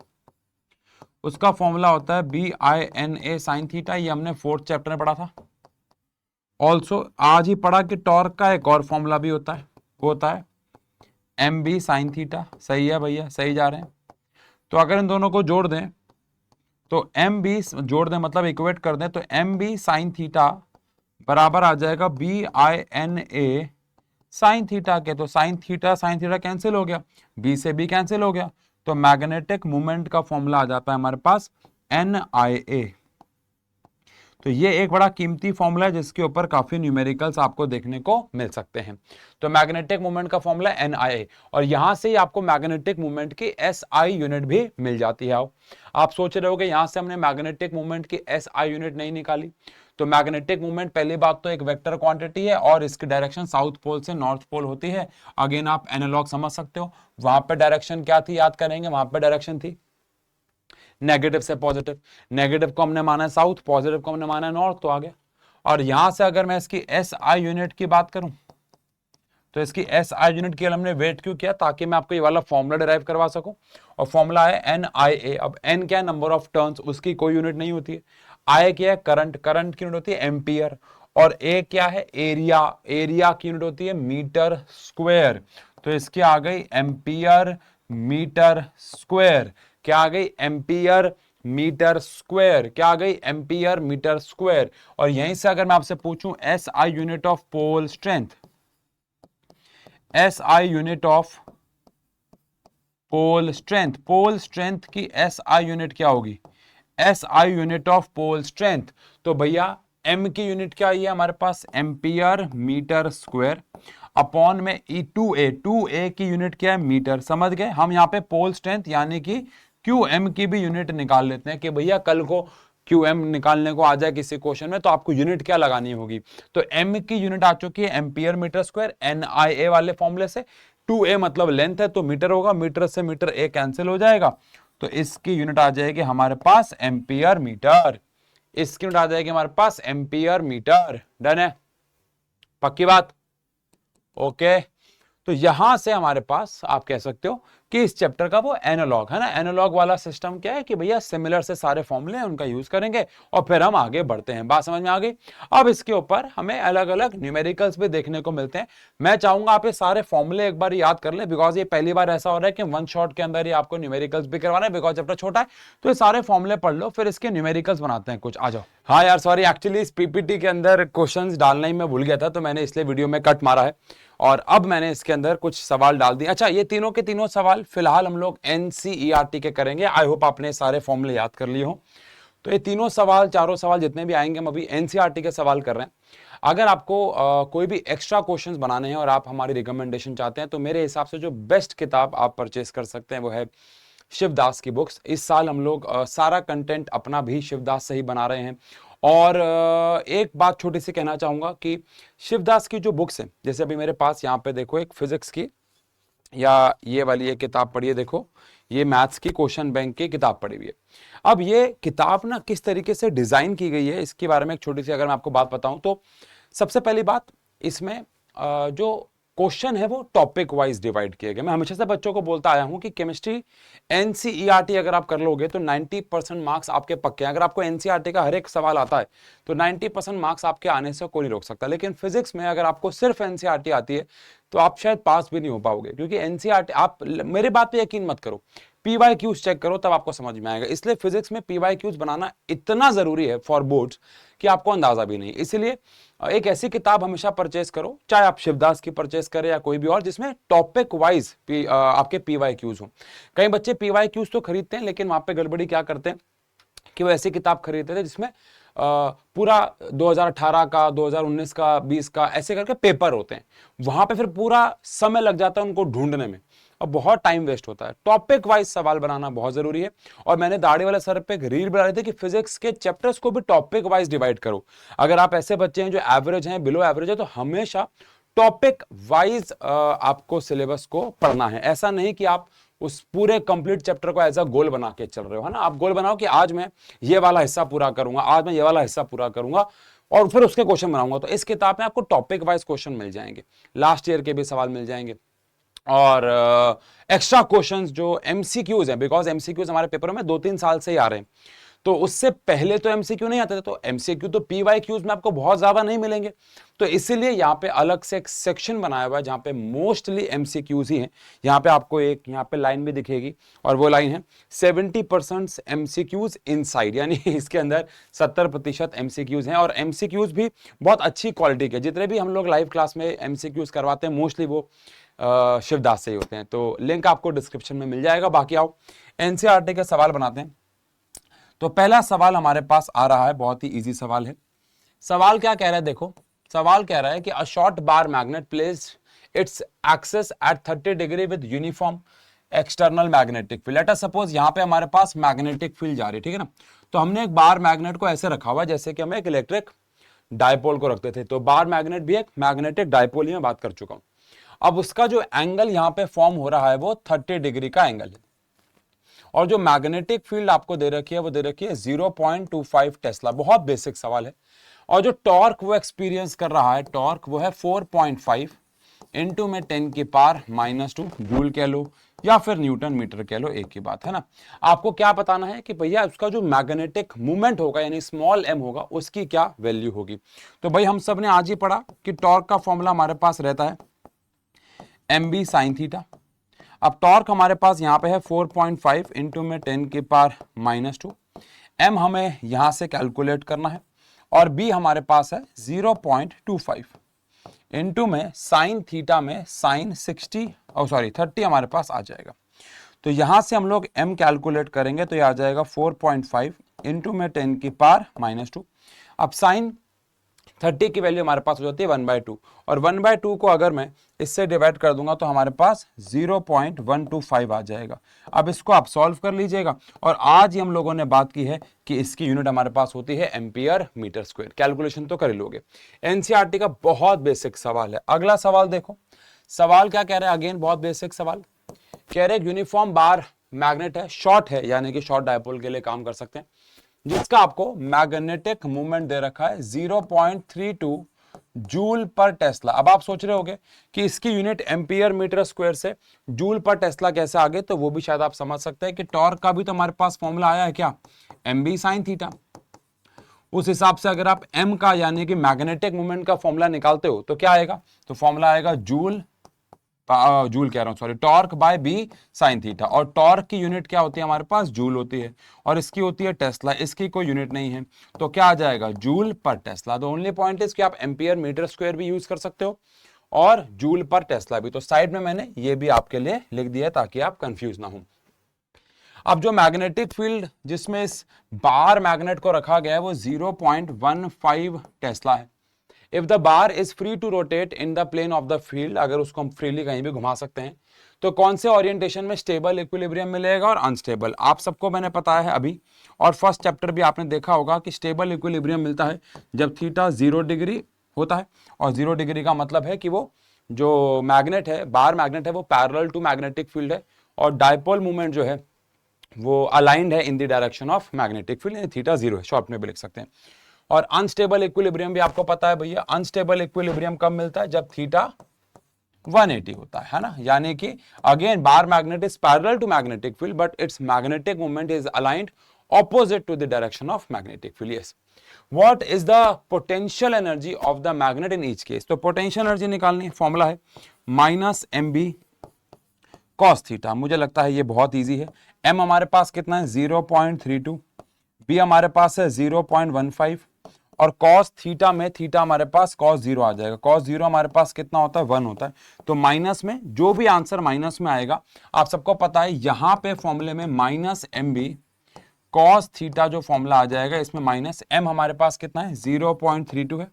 उसका फॉर्मूला होता है BINA साइन थीटा, ये हमने 4th चैप्टर में पढ़ा था। ऑल्सो आज ही पढ़ा कि टॉर्क का एक और फॉर्मूला भी होता है, वो होता है MB साइन थीटा। सही है भैया, सही जा रहे हैं। तो अगर इन दोनों को जोड़ दें तो MB जोड़ दें मतलब इक्वेट कर दें, तो MB साइन थीटा बराबर आ जाएगा BINA साइन थीटा के, तो साइन थीटा कैंसिल हो गया, बी से बी कैंसिल हो गया, तो मैग्नेटिक मोमेंट का फॉर्मूला आ जाता है हमारे पास NIA। तो ये एक बड़ा कीमती फॉर्मूला है जिसके ऊपर काफी न्यूमेरिकल्स आपको देखने को मिल सकते हैं। तो मैग्नेटिक मोमेंट का फॉर्मूला NIA, और यहां से ही आपको मैग्नेटिक मोमेंट की SI यूनिट भी मिल जाती है। आप सोच रहे होगे यहां से हमने मैग्नेटिक मोमेंट की SI यूनिट नहीं निकाली। तो मैग्नेटिक मोमेंट पहली बात तो एक वेक्टर क्वांटिटी है और इसकी डायरेक्शन साउथ पोल से नॉर्थ पोल होती है। अगेन आप एनालॉग समझ सकते हो, वहां पर डायरेक्शन क्या थी याद करेंगे, वहां पर डायरेक्शन थी नेगेटिव से पॉजिटिव, नेगेटिव को हमने माना है साउथ, पॉजिटिव को हमने माना है नॉर्थ, तो आ गया। और यहां से अगर मैं इसकी SI यूनिट की बात करूं तो इसकी SI यूनिट के लिए हमने वेट क्यों किया, ताकि मैं आपको ये वाला फॉर्मूला डिराइव करवा सकूं। और फॉर्मूला है NIA। अब N क्या है, नंबर ऑफ टर्न्स, उसकी कोई यूनिट नहीं होती है। I क्या है, करंट, करंट की यूनिट होती है एम्पियर। और A क्या है, एरिया, एरिया की यूनिट होती है मीटर स्क्वायर। तो इसकी आ गई एम्पियर मीटर स्क्वायर। क्या आ गई, एम्पियर मीटर स्क्वायर। क्या आ गई, एम्पियर मीटर स्क्वायर। और यहीं से अगर मैं आपसे पूछूं SI unit of pole strength, SI unit of pole strength, pole strength की SI यूनिट क्या होगी, SI unit of pole strength. तो भैया M की यूनिट क्या आई है हमारे पास, एम्पियर मीटर स्क्वायर, अपॉन में E2A, 2A की यूनिट क्या है, मीटर। समझ गए, हम यहाँ पे पोल स्ट्रेंथ यानी कि QM की भी यूनिट निकाल लेते हैं कि भैया कल को QM निकालने को आ जाए किसी क्वेश्चन में तो आपको यूनिट क्या लगानी होगी। तो M की यूनिट आ चुकी है एम्पियर मीटर स्क्वायर NIA वाले फॉर्मूले से। 2A मतलब लेंथ है तो मीटर होगा, मीटर से मीटर A कैंसिल हो जाएगा, तो इसकी यूनिट आ जाएगी हमारे पास एम्पियर मीटर। इसकी यूनिट आ जाएगी हमारे पास एम्पियर मीटर। डन है, पक्की बात, ओके। तो यहां से हमारे पास आप कह सकते हो कि इस चैप्टर का वो एनालॉग है ना, एनालॉग वाला सिस्टम क्या है कि भैया सिमिलर से सारे फॉर्मूले हैं उनका यूज करेंगे और फिर हम आगे बढ़ते हैं। बात समझ में आ गई। अब इसके ऊपर हमें अलग अलग न्यूमेरिकल्स भी देखने को मिलते हैं। मैं चाहूंगा आप ये सारे फॉर्मूले एक बार याद कर ले, बिकॉज ये पहली बार ऐसा हो रहा है कि वन शॉट के अंदर ही आपको न्यूमेरिकल्स भी करवाना है, बिकॉज चैप्टर छोटा है। तो ये सारे फॉर्मूले पढ़ लो, फिर इसके न्यूमेरिकल्स बनाते हैं कुछ। आ जाओ। हाँ यार सॉरी, एक्चुअली इस पीपीटी के अंदर क्वेश्चंस डालना ही मैं भूल गया था, तो मैंने इसलिए वीडियो में कट मारा है और अब मैंने इसके अंदर कुछ सवाल डाल दिए। अच्छा, ये तीनों के तीनों सवाल फिलहाल हम लोग NCERT के करेंगे। आई होप आपने सारे फॉर्मूले याद कर लिए हो। तो ये तीनों सवाल, चारों सवाल जितने भी आएंगे हम अभी NCERT के सवाल कर रहे हैं। अगर आपको कोई भी एक्स्ट्रा क्वेश्चंस बनाने हैं और आप हमारी रिकमेंडेशन चाहते हैं तो मेरे हिसाब से जो बेस्ट किताब आप परचेस कर सकते हैं वो है शिवदास की बुक्स। इस साल हम लोग सारा कंटेंट अपना भी शिवदास से ही बना रहे हैं। और एक बात छोटी सी कहना चाहूंगा कि शिवदास की जो बुक्स हैं, जैसे अभी मेरे पास यहाँ पे देखो एक फिजिक्स की या ये वाली एक किताब पढ़ी है, देखो ये मैथ्स की क्वेश्चन बैंक की किताब पढ़ी हुई है। अब ये किताब ना किस तरीके से डिजाइन की गई है इसके बारे में एक छोटी सी अगर मैं आपको बात बताऊं तो सबसे पहली बात, इसमें जो क्वेश्चन है वो टॉपिक वाइज डिवाइड किए गए। मैं हमेशा से बच्चों को बोलता आया हूं कि केमिस्ट्री NCERT अगर आप कर लोगे तो 90% मार्क्स आपके पक्के हैं। अगर आपको NCERT का हर एक सवाल आता है तो 90% मार्क्स आपके आने से कोई नहीं रोक सकता। लेकिन फिजिक्स में अगर आपको सिर्फ NCERT आती है तो आप शायद पास भी नहीं हो पाओगे, क्योंकि NCERT, आप मेरे बात पे यकीन मत करो, PYQs चेक करो तब आपको समझ में आएगा। इसलिए फिजिक्स में PYQs बनाना इतना जरूरी है फॉर बोर्ड्स कि आपको अंदाजा भी नहीं। इसलिए एक ऐसी किताब हमेशा परचेस करो, चाहे आप शिवदास की परचेस करें या कोई भी और, जिसमें टॉपिक वाइज आपके PYQs हो। कई बच्चे PYQs तो खरीदते हैं लेकिन वहां पे गड़बड़ी क्या करते हैं कि वो ऐसी किताब खरीदते थे जिसमें पूरा 2018 का, 2019 का, 20 का ऐसे करके पेपर होते हैं। वहां पे फिर पूरा समय लग जाता है उनको ढूंढने में और बहुत टाइम वेस्ट होता है। टॉपिक वाइज सवाल बनाना बहुत जरूरी है। और मैंने दाढ़ी वाले सर पे एक रील बना रहे थे कि फिजिक्स के चैप्टर्स को भी टॉपिक वाइज डिवाइड करो। अगर आप ऐसे बच्चे हैं जो एवरेज हैं, बिलो एवरेज है, तो हमेशा टॉपिक वाइज आपको सिलेबस को पढ़ना है। ऐसा नहीं कि आप उस पूरे कंप्लीट चैप्टर को एज अ गोल बना के चल रहे हो, है ना। आप गोल बनाओ कि आज मैं ये वाला हिस्सा पूरा करूंगा, आज मैं ये वाला हिस्सा पूरा करूंगा और फिर उसके क्वेश्चन बनाऊंगा। तो इस किताब में आपको टॉपिक वाइज क्वेश्चन मिल जाएंगे, लास्ट ईयर के भी सवाल मिल जाएंगे और एक्स्ट्रा क्वेश्चंस जो MCQs हैं, बिकॉज MCQs हमारे पेपरों में 2-3 साल से ही आ रहे हैं। तो उससे पहले तो एमसीक्यू नहीं आते थे, तो एमसीक्यू तो पीवाईक्यूज में आपको बहुत ज्यादा नहीं मिलेंगे, तो इसीलिए यहाँ पे अलग से एक सेक्शन बनाया हुआ है जहाँ पे मोस्टली एमसीक्यूज ही हैं। यहाँ पे आपको एक यहाँ पे लाइन भी दिखेगी और वो लाइन है 70% एमसीक्यूज इनसाइड, यानी इसके अंदर 70% एमसीक्यूज हैं। और एमसीक्यूज भी बहुत अच्छी क्वालिटी के, जितने भी हम लोग लाइव क्लास में एमसीक्यूज करवाते हैं मोस्टली वो शिवदास से ही होते हैं। तो लिंक आपको डिस्क्रिप्शन में मिल जाएगा। बाकी आओ एनसीईआरटी के सवाल बनाते हैं। तो पहला सवाल हमारे पास आ रहा है, बहुत ही इजी सवाल है। सवाल क्या कह रहा है, देखो सवाल कह रहा है कि a short bar magnet placed its axis at 30 degree with uniform external magnetic field. Let us suppose यहाँ पे हमारे पास मैग्नेटिक फील्ड जा रही है, ठीक है ना। तो हमने एक बार मैग्नेट को ऐसे रखा हुआ है जैसे कि हम एक इलेक्ट्रिक डायपोल को रखते थे, तो बार मैग्नेट भी एक मैग्नेटिक डायपोल ही मैं बात कर चुका हूं। अब उसका जो एंगल यहाँ पे फॉर्म हो रहा है वो 30 डिग्री का एंगल है, और जो मैग्नेटिक फील्ड आपको दे रखी है वो दे रखी है 0.25 टेस्ला। बहुत बेसिक सवाल है। और जो टॉर्क वो एक्सपीरियंस कर रहा है, टॉर्क वो है 4.5 इंटू में 10⁻⁻² जूल कह लो या फिर न्यूटन मीटर कह लो, एक ही बात है ना। आपको क्या बताना है कि भैया उसका जो मैग्नेटिक मूवमेंट होगा यानी स्मॉल m होगा उसकी क्या वैल्यू होगी। तो भाई हम सब ने आज ही पढ़ा कि टॉर्क का फॉर्मूला हमारे पास रहता है mb sin थीटा। अब टॉर्क हमारे पास यहाँ पे है 4.5 इंटू में 10⁻⁻²। m हमें यहां से कैलकुलेट करना है और b हमारे पास है 0.25 इंटू में साइन थीटा में साइन 30 हमारे पास आ जाएगा। तो यहां से हम लोग m कैलकुलेट करेंगे तो ये आ जाएगा 4.5 इंटू में 10⁻²। अब साइन 30 की वैल्यू हमारे पास हो जाती है 1/2, और 1/2 को अगर मैं इससे डिवाइड कर दूंगा तो हमारे पास 0.125 आ जाएगा। अब इसको आप सॉल्व कर लीजिएगा। और आज ही हम लोगों ने बात की है कि इसकी यूनिट हमारे पास होती है एम्पियर मीटर स्क्वायर। कैलकुलेशन तो कर ही लोगे। एनसीईआरटी का बहुत बेसिक सवाल है। अगला सवाल देखो, सवाल क्या कह रहा है, अगेन बहुत बेसिक सवाल कह रहे हैं। यूनिफॉर्म बार मैग्नेट है, शॉर्ट है यानी कि शॉर्ट डायपोल के लिए काम कर सकते हैं, जिसका आपको मैग्नेटिक मूवमेंट दे रखा है 0.32 जूल पर टेस्ला। अब आप सोच रहे होंगे कि इसकी यूनिट एम्पियर मीटर स्क्वायर से जूल पर टेस्ला कैसे आ गए, तो वो भी शायद आप समझ सकते हैं कि टॉर्क का भी तो हमारे पास फॉर्मूला आया है क्या, mb sin थीटा। उस हिसाब से अगर आप m का यानी कि मैग्नेटिक मूवमेंट का फॉर्मूला निकालते हो तो क्या आएगा, तो फॉर्मूला आएगा torque by B sine theta. और टॉर्क की यूनिट क्या होती है हमारे पास, जूल होती है, और इसकी होती है टेस्ला। इसकी कोई यूनिट नहीं है तो क्या आ जाएगा, जूल पर Tesla. The only point is कि आप एम्पियर मीटर स्क्वायर भी यूज कर सकते हो और जूल पर टेस्ला भी। तो साइड में मैंने ये भी आपके लिए लिख दिया है ताकि आप कंफ्यूज ना हो। अब जो मैग्नेटिक फील्ड जिसमें इस बार मैग्नेट को रखा गया है वो 0.15 टेस्ला है। If the bar is free to rotate in the plane of the field, अगर उसको हम फ्रीली कहीं भी घुमा सकते हैं तो कौन से ओरिएंटेशन में स्टेबल इक्विलिब्रियम मिलेगा और अनस्टेबल। आप सबको मैंने बताया है अभी, और फर्स्ट चैप्टर भी आपने देखा होगा कि स्टेबल इक्विलिब्रियम मिलता है जब थीटा 0 डिग्री होता है। और 0 डिग्री का मतलब है कि वो जो मैग्नेट है, बार मैग्नेट है, वो पैरेलल टू मैग्नेटिक फील्ड है, और डायपोल मूवमेंट जो है वो अलाइंड है in the direction of magnetic field, यानी थीटा 0 है, शॉर्ट में भी लिख सकते हैं। और अनस्टेबल इक्विलिब्रियम भी आपको पता है भैया, अनस्टेबल इक्विलिब्रियम कब मिलता है, जब थीटा 180 होता है ना। यानी कि again bar magnet is parallel to magnetic field but its magnetic movement is aligned opposite to the direction of magnetic field. Yes. What is the potential energy of the magnet in each case? तो potential energy निकालनी है, फॉर्मूला है -mb cos थीटा। मुझे लगता है ये बहुत इजी है। m हमारे पास कितना है 0.32, b हमारे पास है 0.15, और cos थीटा में थीटा हमारे पास cos 0 आ जाएगा। cos 0 हमारे पास कितना होता है 1 होता है। तो माइनस में जो भी आंसर माइनस में आएगा, आप सबको पता है यहां पे फॉर्मूले में -mb cos थीटा जो फॉर्मूला आ जाएगा इसमें माइनस m हमारे पास कितना है 0.32 है,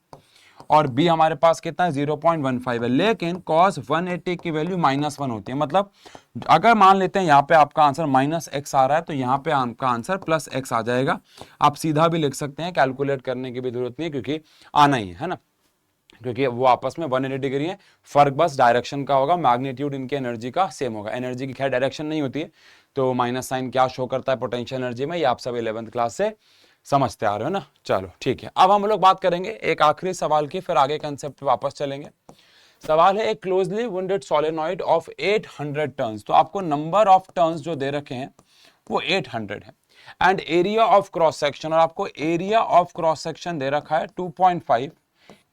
और b हमारे पास कितना है 0.15 है। लेकिन cos 180 की वैल्यू -1 होती है। मतलब अगर मान लेते हैं यहाँ पे आपका आंसर -x आ रहा है तो यहाँ पे आपका आंसर +x आ जाएगा। आप सीधा भी लिख सकते हैं, कैलकुलेट करने की भी जरूरत नहीं है क्योंकि आना ही है ना, क्योंकि वो आपस में 180 डिग्री है। फर्क बस डायरेक्शन का होगा, मैग्नीट्यूड इनके एनर्जी का सेम होगा। एनर्जी की खैर डायरेक्शन नहीं होती है, तो माइनस साइन क्या शो करता है पोटेंशियल एनर्जी में, ये आप सब 11th क्लास से समझते आ रहे हो ना। चलो ठीक है, अब हम लोग बात करेंगे एक आखिरी सवाल की, फिर आगे कंसेप्ट पे वापस चलेंगे। सवाल है एक closely wounded solenoid of 800 turns. तो आपको नंबर ऑफ टर्न्स जो दे रखे हैं वो 800 है। And area of cross section, और आपको एरिया ऑफ क्रॉस सेक्शन दे रखा है 2.5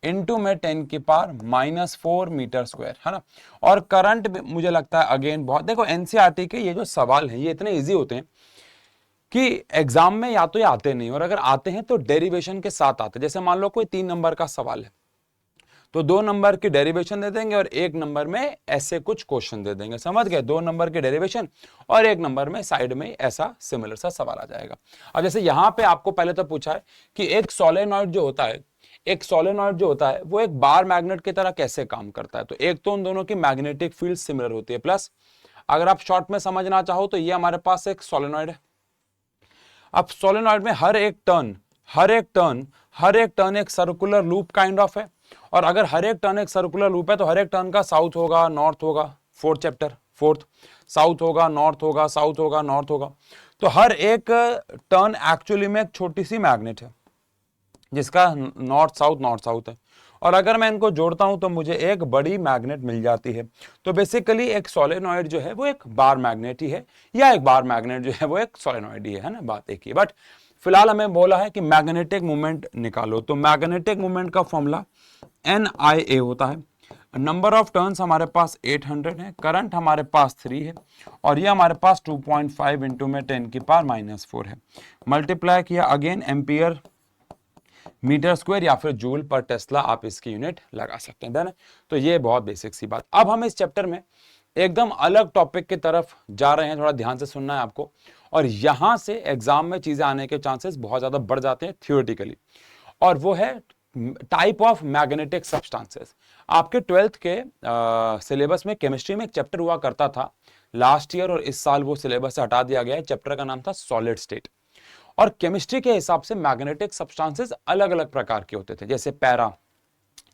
इंटू में 10⁻⁻⁴ मीटर स्क्वायर, है ना। और करंट मुझे लगता है अगेन बहुत, देखो एनसीईआरटी के ये जो सवाल हैं ये इतने इजी होते हैं कि एग्जाम में या तो ये आते नहीं, और अगर आते हैं तो डेरिवेशन के साथ आते हैं। जैसे मान लो कोई 3 नंबर का सवाल है तो 2 नंबर की डेरिवेशन दे देंगे और 1 नंबर में ऐसे कुछ क्वेश्चन दे देंगे, समझ गए। 2 नंबर की डेरिवेशन और 1 नंबर में साइड में ऐसा सिमिलर सा सवाल आ जाएगा। अब जैसे यहां पे आपको पहले तो पूछा है कि एक सोलेनॉइड जो होता है, एक सोलेनॉइड जो होता है वो एक बार मैग्नेट की तरह कैसे काम करता है। तो एक तो उन दोनों की मैग्नेटिक फील्ड सिमिलर होती है, प्लस अगर आप शॉर्ट में समझना चाहो तो ये हमारे पास एक सोलेनॉइड है। अब सोलेनॉइड में हर एक टर्न एक सर्कुलर लूप काइंड ऑफ है, और अगर हर एक टर्न एक सर्कुलर लूप है तो हर एक टर्न का साउथ होगा नॉर्थ होगा, फोर्थ चैप्टर, साउथ होगा नॉर्थ होगा, साउथ होगा नॉर्थ होगा। तो हर एक टर्न एक्चुअली में एक छोटी सी मैग्नेट है जिसका नॉर्थ साउथ है, और अगर मैं इनको जोड़ता हूं तो मुझे एक बड़ी मैग्नेट मिल जाती है। तो बेसिकली एक सोलेनॉइड जो है वो एक बार मैग्नेट ही है, या एक बार मैग्नेट जो है वो एक सोलेनॉइड ही है ना, बात एक ही। बट फिलहाल हमें बोला है कि मैग्नेटिक मोमेंट निकालो, तो मैग्नेटिक मोमेंट का फॉर्मूला NIA होता है। नंबर ऑफ टर्न्स हमारे पास 800 है, करंट हमारे पास 3 है, और ये हमारे पास 2.5 इंटू में 10⁻⁻⁴ है। मल्टीप्लाई किया अगेन एम्पियर मीटर स्क्वायर या फिर जूल पर टेस्ला, आप इसकी यूनिट लगा सकते हैं, डन है। तो ये बहुत बेसिक सी बात। अब हम इस चैप्टर में एकदम अलग टॉपिक की तरफ जा रहे हैं, थोड़ा ध्यान से सुनना है आपको, और यहां से एग्जाम में चीजें आने के चांसेस बहुत ज्यादा बढ़ जाते हैं थियोरेटिकली, और वो है टाइप ऑफ मैग्नेटिक सब्सटेंसेस। आपके 12th के सिलेबस में केमिस्ट्री में एक चैप्टर हुआ करता था लास्ट ईयर, और इस साल वो सिलेबस से हटा दिया गया है। चैप्टर का नाम था सॉलिड स्टेट, और केमिस्ट्री के हिसाब से मैग्नेटिक सब्सटेंसेस अलग अलग प्रकार के होते थे, जैसे पैरा,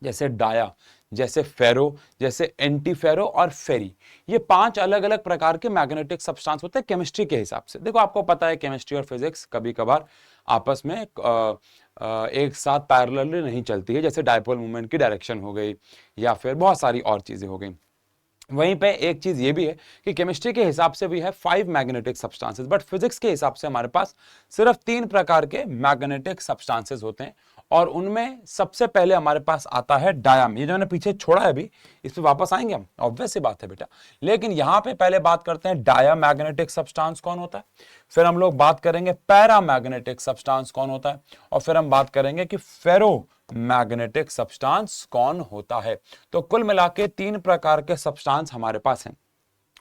जैसे डाया, जैसे फेरो, जैसे एंटी फेरो और फेरी। ये 5 अलग अलग प्रकार के मैग्नेटिक सब्सटेंस होते हैं केमिस्ट्री के हिसाब से। देखो आपको पता है केमिस्ट्री और फिजिक्स कभी कभार आपस में एक साथ पैरेलली नहीं चलती है, जैसे डायपोल मोमेंट की डायरेक्शन हो गई या फिर बहुत सारी और चीजें हो गई। वहीं पे एक चीज ये भी है कि केमिस्ट्री के हिसाब से भी है 5 मैग्नेटिक सब्सटेंसेस, बट फिजिक्स के हिसाब से हमारे पास सिर्फ 3 प्रकार के मैग्नेटिक सब्सटेंसेस होते हैं, और उनमें सबसे पहले हमारे पास आता है डायम। ये जो मैंने पीछे छोड़ा है अभी, इस पे वापस आएंगे हम, ऑब्वियस सी बात है बेटा, लेकिन यहां पे पहले बात करते हैं डायमैग्नेटिक सब्सटेंस कौन होता है, फिर हम लोग बात करेंगे पैरामैग्नेटिक सब्सटेंस कौन होता है, और फिर हम बात करेंगे कि फेरो मैग्नेटिक सब्सटेंस कौन होता है। तो कुल मिला के 3 प्रकार के सब्सटेंस हमारे पास हैं,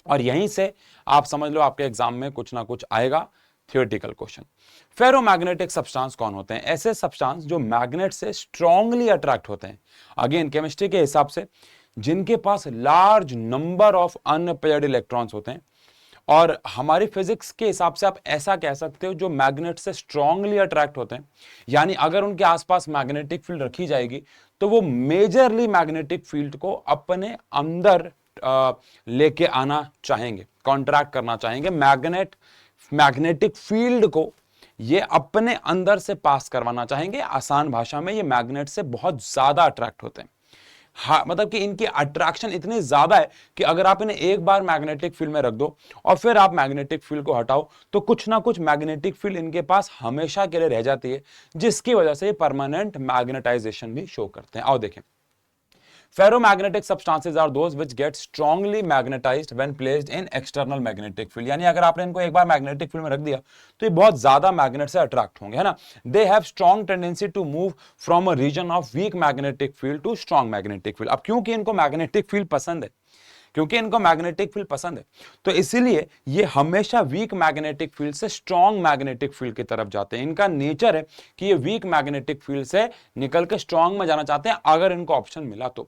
और यहीं से आप समझ लो आपके एग्जाम में कुछ ना कुछ आएगा थियोरेटिकल क्वेश्चन। फेरोमैग्नेटिक सब्सटेंस कौन होते हैं? ऐसे सब्सटेंस जो मैग्नेट से स्ट्रांगली अट्रैक्ट होते हैं, अगेन केमिस्ट्री के हिसाब से, जिनके पास large number of unpaired electrons होते हैं, और हमारी फिजिक्स के हिसाब से आप ऐसा कह सकते हो जो मैग्नेट से स्ट्रांगली अट्रैक्ट होते हैं, यानी अगर उनके आसपास मैग्नेटिक फील्ड रखी जाएगी तो वो मेजरली मैग्नेटिक फील्ड को अपने अंदर लेके आना चाहेंगे, कॉन्ट्रैक्ट करना चाहेंगे, मैग्नेटिक फील्ड को ये अपने अंदर से पास करवाना चाहेंगे। आसान भाषा में ये मैग्नेट से बहुत ज्यादा अट्रैक्ट होते हैं। हाँ, मतलब कि इनकी अट्रैक्शन इतनी ज्यादा है कि अगर आप इन्हें एक बार मैग्नेटिक फील्ड में रख दो और फिर आप मैग्नेटिक फील्ड को हटाओ तो कुछ ना कुछ मैग्नेटिक फील्ड इनके पास हमेशा के लिए रह जाती है, जिसकी वजह से ये परमानेंट मैग्नेटाइजेशन भी शो करते हैं। आओ देखें, ferromagnetic substances are those which get strongly magnetized when placed in external magnetic field, यानी अगर आपने इनको एक बार मैग्नेटिक फील्ड में रख दिया तो ये बहुत ज्यादा मैग्नेट से अट्रैक्ट होंगे, है ना। they have strong tendency to move from a region of weak magnetic field to strong magnetic field। अब क्योंकि इनको मैग्नेटिक फील्ड पसंद है, क्योंकि इनको मैग्नेटिक फील्ड पसंद है, तो इसीलिए ये हमेशा वीक मैग्नेटिक फील्ड से स्ट्रॉन्ग मैग्नेटिक फील्ड की तरफ जाते हैं। इनका नेचर है कि ये वीक मैग्नेटिक फील्ड से निकल के स्ट्रॉन्ग में जाना चाहते हैं, अगर इनको ऑप्शन मिला तो।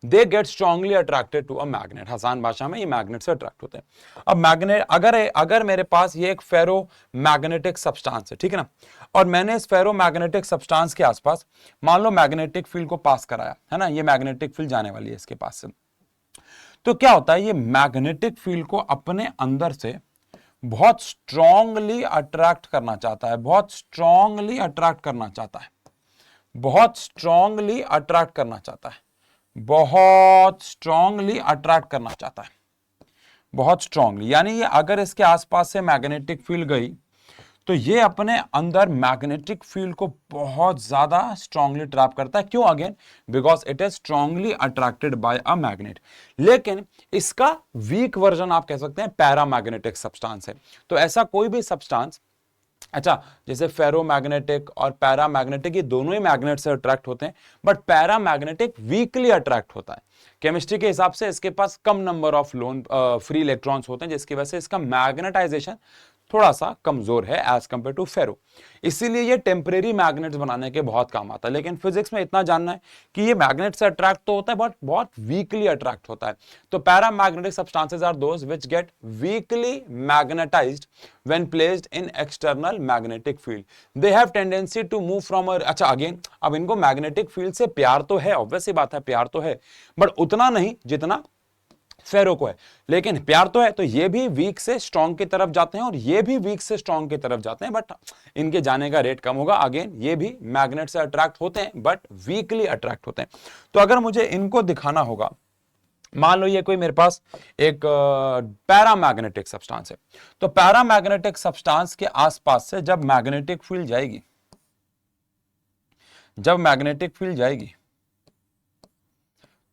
They get strongly attracted to a magnet, आसान भाषा में ये मैग्नेट से अट्रैक्ट होते हैं। अब मैग्नेट अगर मेरे पास ये एक फेरो मैग्नेटिक सब्सटेंस है, ठीक है ना, और मैंने इस फेरो मैग्नेटिक सब्सटेंस के आसपास मान लो मैग्नेटिक फील्ड को पास कराया, है ना, ये मैग्नेटिक फील्ड जाने वाली है इसके पास से, तो क्या होता है, ये मैग्नेटिक फील्ड को अपने अंदर से बहुत स्ट्रांगली अट्रैक्ट करना चाहता है, बहुत स्ट्रांगली अट्रैक्ट करना चाहता है, बहुत स्ट्रांगली अट्रैक्ट करना चाहता है, बहुत स्ट्रांगली अट्रैक्ट करना चाहता है, बहुत स्ट्रांगली। यानी ये अगर इसके आसपास से मैग्नेटिक फील्ड गई तो ये अपने अंदर मैग्नेटिक फील्ड को बहुत ज्यादा स्ट्रांगली ट्रैप करता है। क्यों? Again because it is strongly attracted by a magnet. लेकिन इसका वीक वर्जन आप कह सकते हैं पैरामैग्नेटिक सब्सटेंस है। तो ऐसा कोई भी सब्सटेंस, अच्छा जैसे फेरोमैग्नेटिक और पैरामैग्नेटिक, ये दोनों ही मैग्नेट से अट्रैक्ट होते हैं, बट पैरामैग्नेटिक वीकली अट्रैक्ट होता है। केमिस्ट्री के हिसाब से इसके पास कम number of lone free electrons होते हैं, जिसकी वजह से इसका मैग्नेटाइजेशन थोड़ा सा कमजोर है एज कंपेयर टू फेरो। इसीलिए ये टेम्परेरी मैग्नेट्स बनाने के बहुत काम आता है। लेकिन फिजिक्स में इतना जानना है कि ये मैग्नेट से अट्रैक्ट तो होता है बट बहुत वीकली अट्रैक्ट होता है। तो paramagnetic substances are those which get weakly magnetised when placed in external magnetic field. They have tendency to move from अच्छा अगेन, अब इनको मैग्नेटिक फील्ड से प्यार तो है, ऑब्वियस सी बात है प्यार तो है, बट उतना नहीं जितना फेरो को है। लेकिन प्यार तो है, तो ये भी वीक से स्ट्रॉन्ग की तरफ जाते हैं और ये भी वीक से स्ट्रॉन्ग की तरफ जाते हैं, बट इनके जाने का रेट कम होगा। अगेन ये भी मैग्नेट से अट्रैक्ट होते हैं बट वीकली अट्रैक्ट होते हैं। तो अगर मुझे इनको दिखाना होगा, मान लो ये कोई मेरे पास एक पैरामैग्नेटिक सब्सटेंस है, तो पैरामैग्नेटिक सब्सटेंस के आसपास से जब मैग्नेटिक फील्ड जाएगी,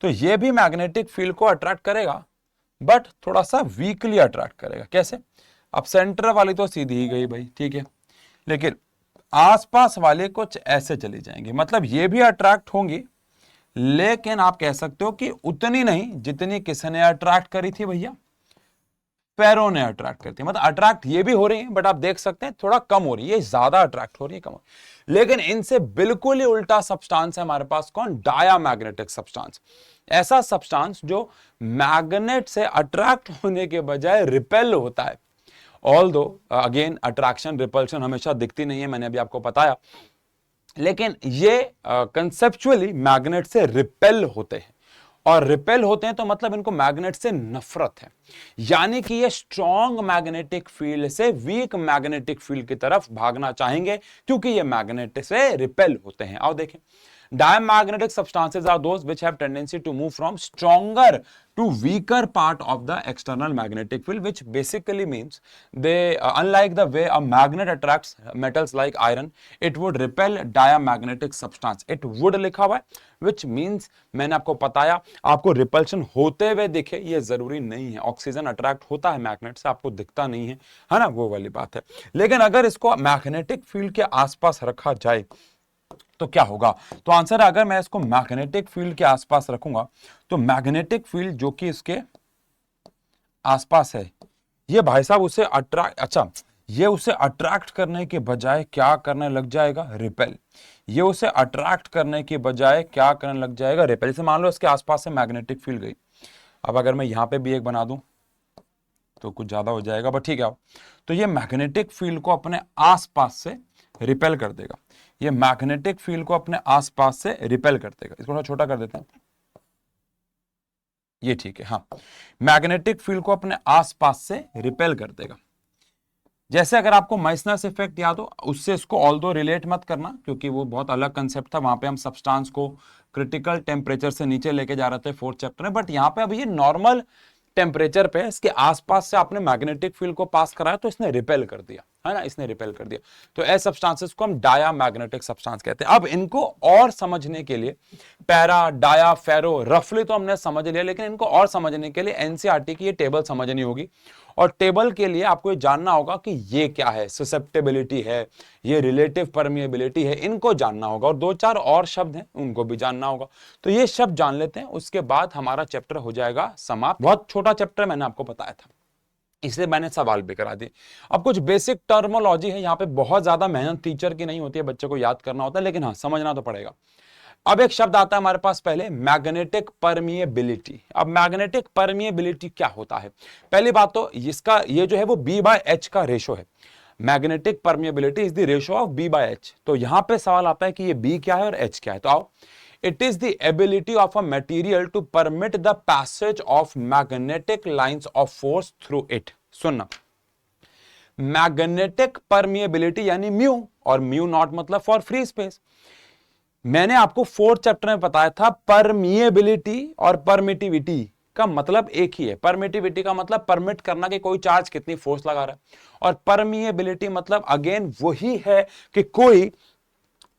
तो ये भी मैग्नेटिक फील्ड को अट्रैक्ट करेगा बट थोड़ा सा वीकली अट्रैक्ट करेगा। कैसे? अब सेंटर वाली तो सीधी ही गई भाई, ठीक है, लेकिन आसपास वाले कुछ ऐसे चली जाएंगे, मतलब ये भी अट्रैक्ट होंगी, लेकिन आप कह सकते हो कि उतनी नहीं जितनी किसने अट्रैक्ट करी थी भैया, फेरो ने अट्रैक्ट करती है। मतलब अट्रैक्ट ये भी हो रही है बट आप देख सकते हैं थोड़ा कम हो रही है, ये ज्यादा अट्रैक्ट हो रही है, कम हो रही है। लेकिन इनसे बिल्कुल ही उल्टा सब्सटेंस है हमारे पास, कौन? Diamagnetic substance. ऐसा सब्सटेंस जो मैग्नेट से अट्रैक्ट होने के बजाय रिपेल होता है। ऑल्दो अगेन अट्रैक्शन रिपल्शन हमेशा दिखती नहीं है, मैंने अभी आपको बताया, लेकिन ये कंसेप्चुअली मैग्नेट से रिपेल होते हैं। और रिपेल होते हैं तो मतलब इनको मैग्नेट से नफरत है, यानी कि ये स्ट्रॉन्ग मैग्नेटिक फील्ड से वीक मैग्नेटिक फील्ड की तरफ भागना चाहेंगे, क्योंकि ये मैग्नेट से रिपेल होते हैं। आओ देखें, diamagnetic substances are those which have tendency to move from stronger to weaker part of the external magnetic field, which basically means they unlike the way a magnet attracts metals like iron, it would repel diamagnetic substance. It would लिखा हुआ है, which means मैंने आपको बताया, आपको रिपल्शन होते हुए दिखे ये जरूरी नहीं है। ऑक्सीजन अट्रैक्ट होता है मैग्नेट से, आपको दिखता नहीं है ना, वो वाली बात है। लेकिन अगर इसको मैग्नेटिक फील्ड के आसपास रखा जाए तो क्या होगा? तो आंसर है, अगर मैं इसको मैग्नेटिक फील्ड के आसपास रखूंगा तो मैग्नेटिक फील्ड जो कि इसके आसपास है, ये भाई साहब उसे अट्रैक्ट करने के बजाय क्या करने लग जाएगा? रिपेल। ये उसे अट्रैक्ट करने के बजाय क्या करने लग जाएगा? रिपेल। से मान लो इसके आसपास से मैग्नेटिक फील्ड गई, अब अगर मैं यहां पे भी एक बना दूं तो कुछ ज्यादा हो जाएगा, बट ठीक है। तो ये मैग्नेटिक फील्ड को अपने आसपास से रिपेल कर देगा, ये मैग्नेटिक फील्ड को अपने आसपास से रिपेल कर देगा। इसको थोड़ा छोटा कर देते हैं, ये ठीक है। हाँ, मैग्नेटिक फील्ड को अपने आसपास से रिपेल कर देगा। जैसे अगर आपको माइसनर्स इफेक्ट याद हो, उससे इसको ऑल्दो रिलेट मत करना, क्योंकि वो बहुत अलग कंसेप्ट था। वहां पे हम सब्सटेंस को क्रिटिकल टेम्परेचर से नीचे लेके जा रहे थे 4th चैप्टर में, बट यहाँ पे अभी ये नॉर्मल टेम्परेचर पे इसके आसपास से आपने मैग्नेटिक फील्ड को पास कराया तो इसने रिपेल कर दिया, है ना, इसने रिपेल कर दिया। तो ऐसे सब्सटेंसेस को हम डायामैग्नेटिक सब्सटेंस कहते हैं। अब इनको और समझने के लिए, पैरा, डाया, फेरो रफली तो हमने समझ लिया, लेकिन इनको और समझने के लिए एनसीईआरटी की ये टेबल समझनी होगी। और टेबल के लिए आपको ये जानना होगा कि ये क्या है, ससेप्टेबिलिटी है, ये रिलेटिव परमिएबिलिटी है, इनको जानना होगा। और 2-4 और शब्द हैं, उनको भी जानना होगा। तो ये शब्द जान लेते हैं, उसके बाद हमारा चैप्टर हो जाएगा समाप्त। बहुत छोटा चैप्टर मैंने आपको बताया था, इसलिए मैंने सवाल भी करा दिए। अब कुछ बेसिक टर्मोलॉजी है, यहाँ पे बहुत ज्यादा मेहनत टीचर की नहीं होती है, बच्चे को याद करना होता है, लेकिन हाँ समझना तो पड़ेगा। अब एक शब्द आता है हमारे पास पहले, मैग्नेटिक परमिएबिलिटी। अब मैग्नेटिक परमिएबिलिटी क्या होता है? पहली बात तो इसका ये जो है वो B/H का रेशो है। Magnetic permeability is the ratio of B/H। तो यहां पे सवाल आता है कि ये B क्या है और H क्या है। तो आओ, it is the ability of a material to permit the passage of magnetic lines of force through it. सुनना, मैग्नेटिक परमिएबिलिटी यानी म्यू, और म्यू नॉट मतलब फॉर फ्री स्पेस। मैंने आपको 4th चैप्टर में बताया था परमिएबिलिटी और परमिटिविटी का मतलब एक ही है। परमिटिविटी का मतलब परमिट करना कि कोई चार्ज कितनी फोर्स लगा रहा है, और परमिएबिलिटी मतलब अगेन वही है कि कोई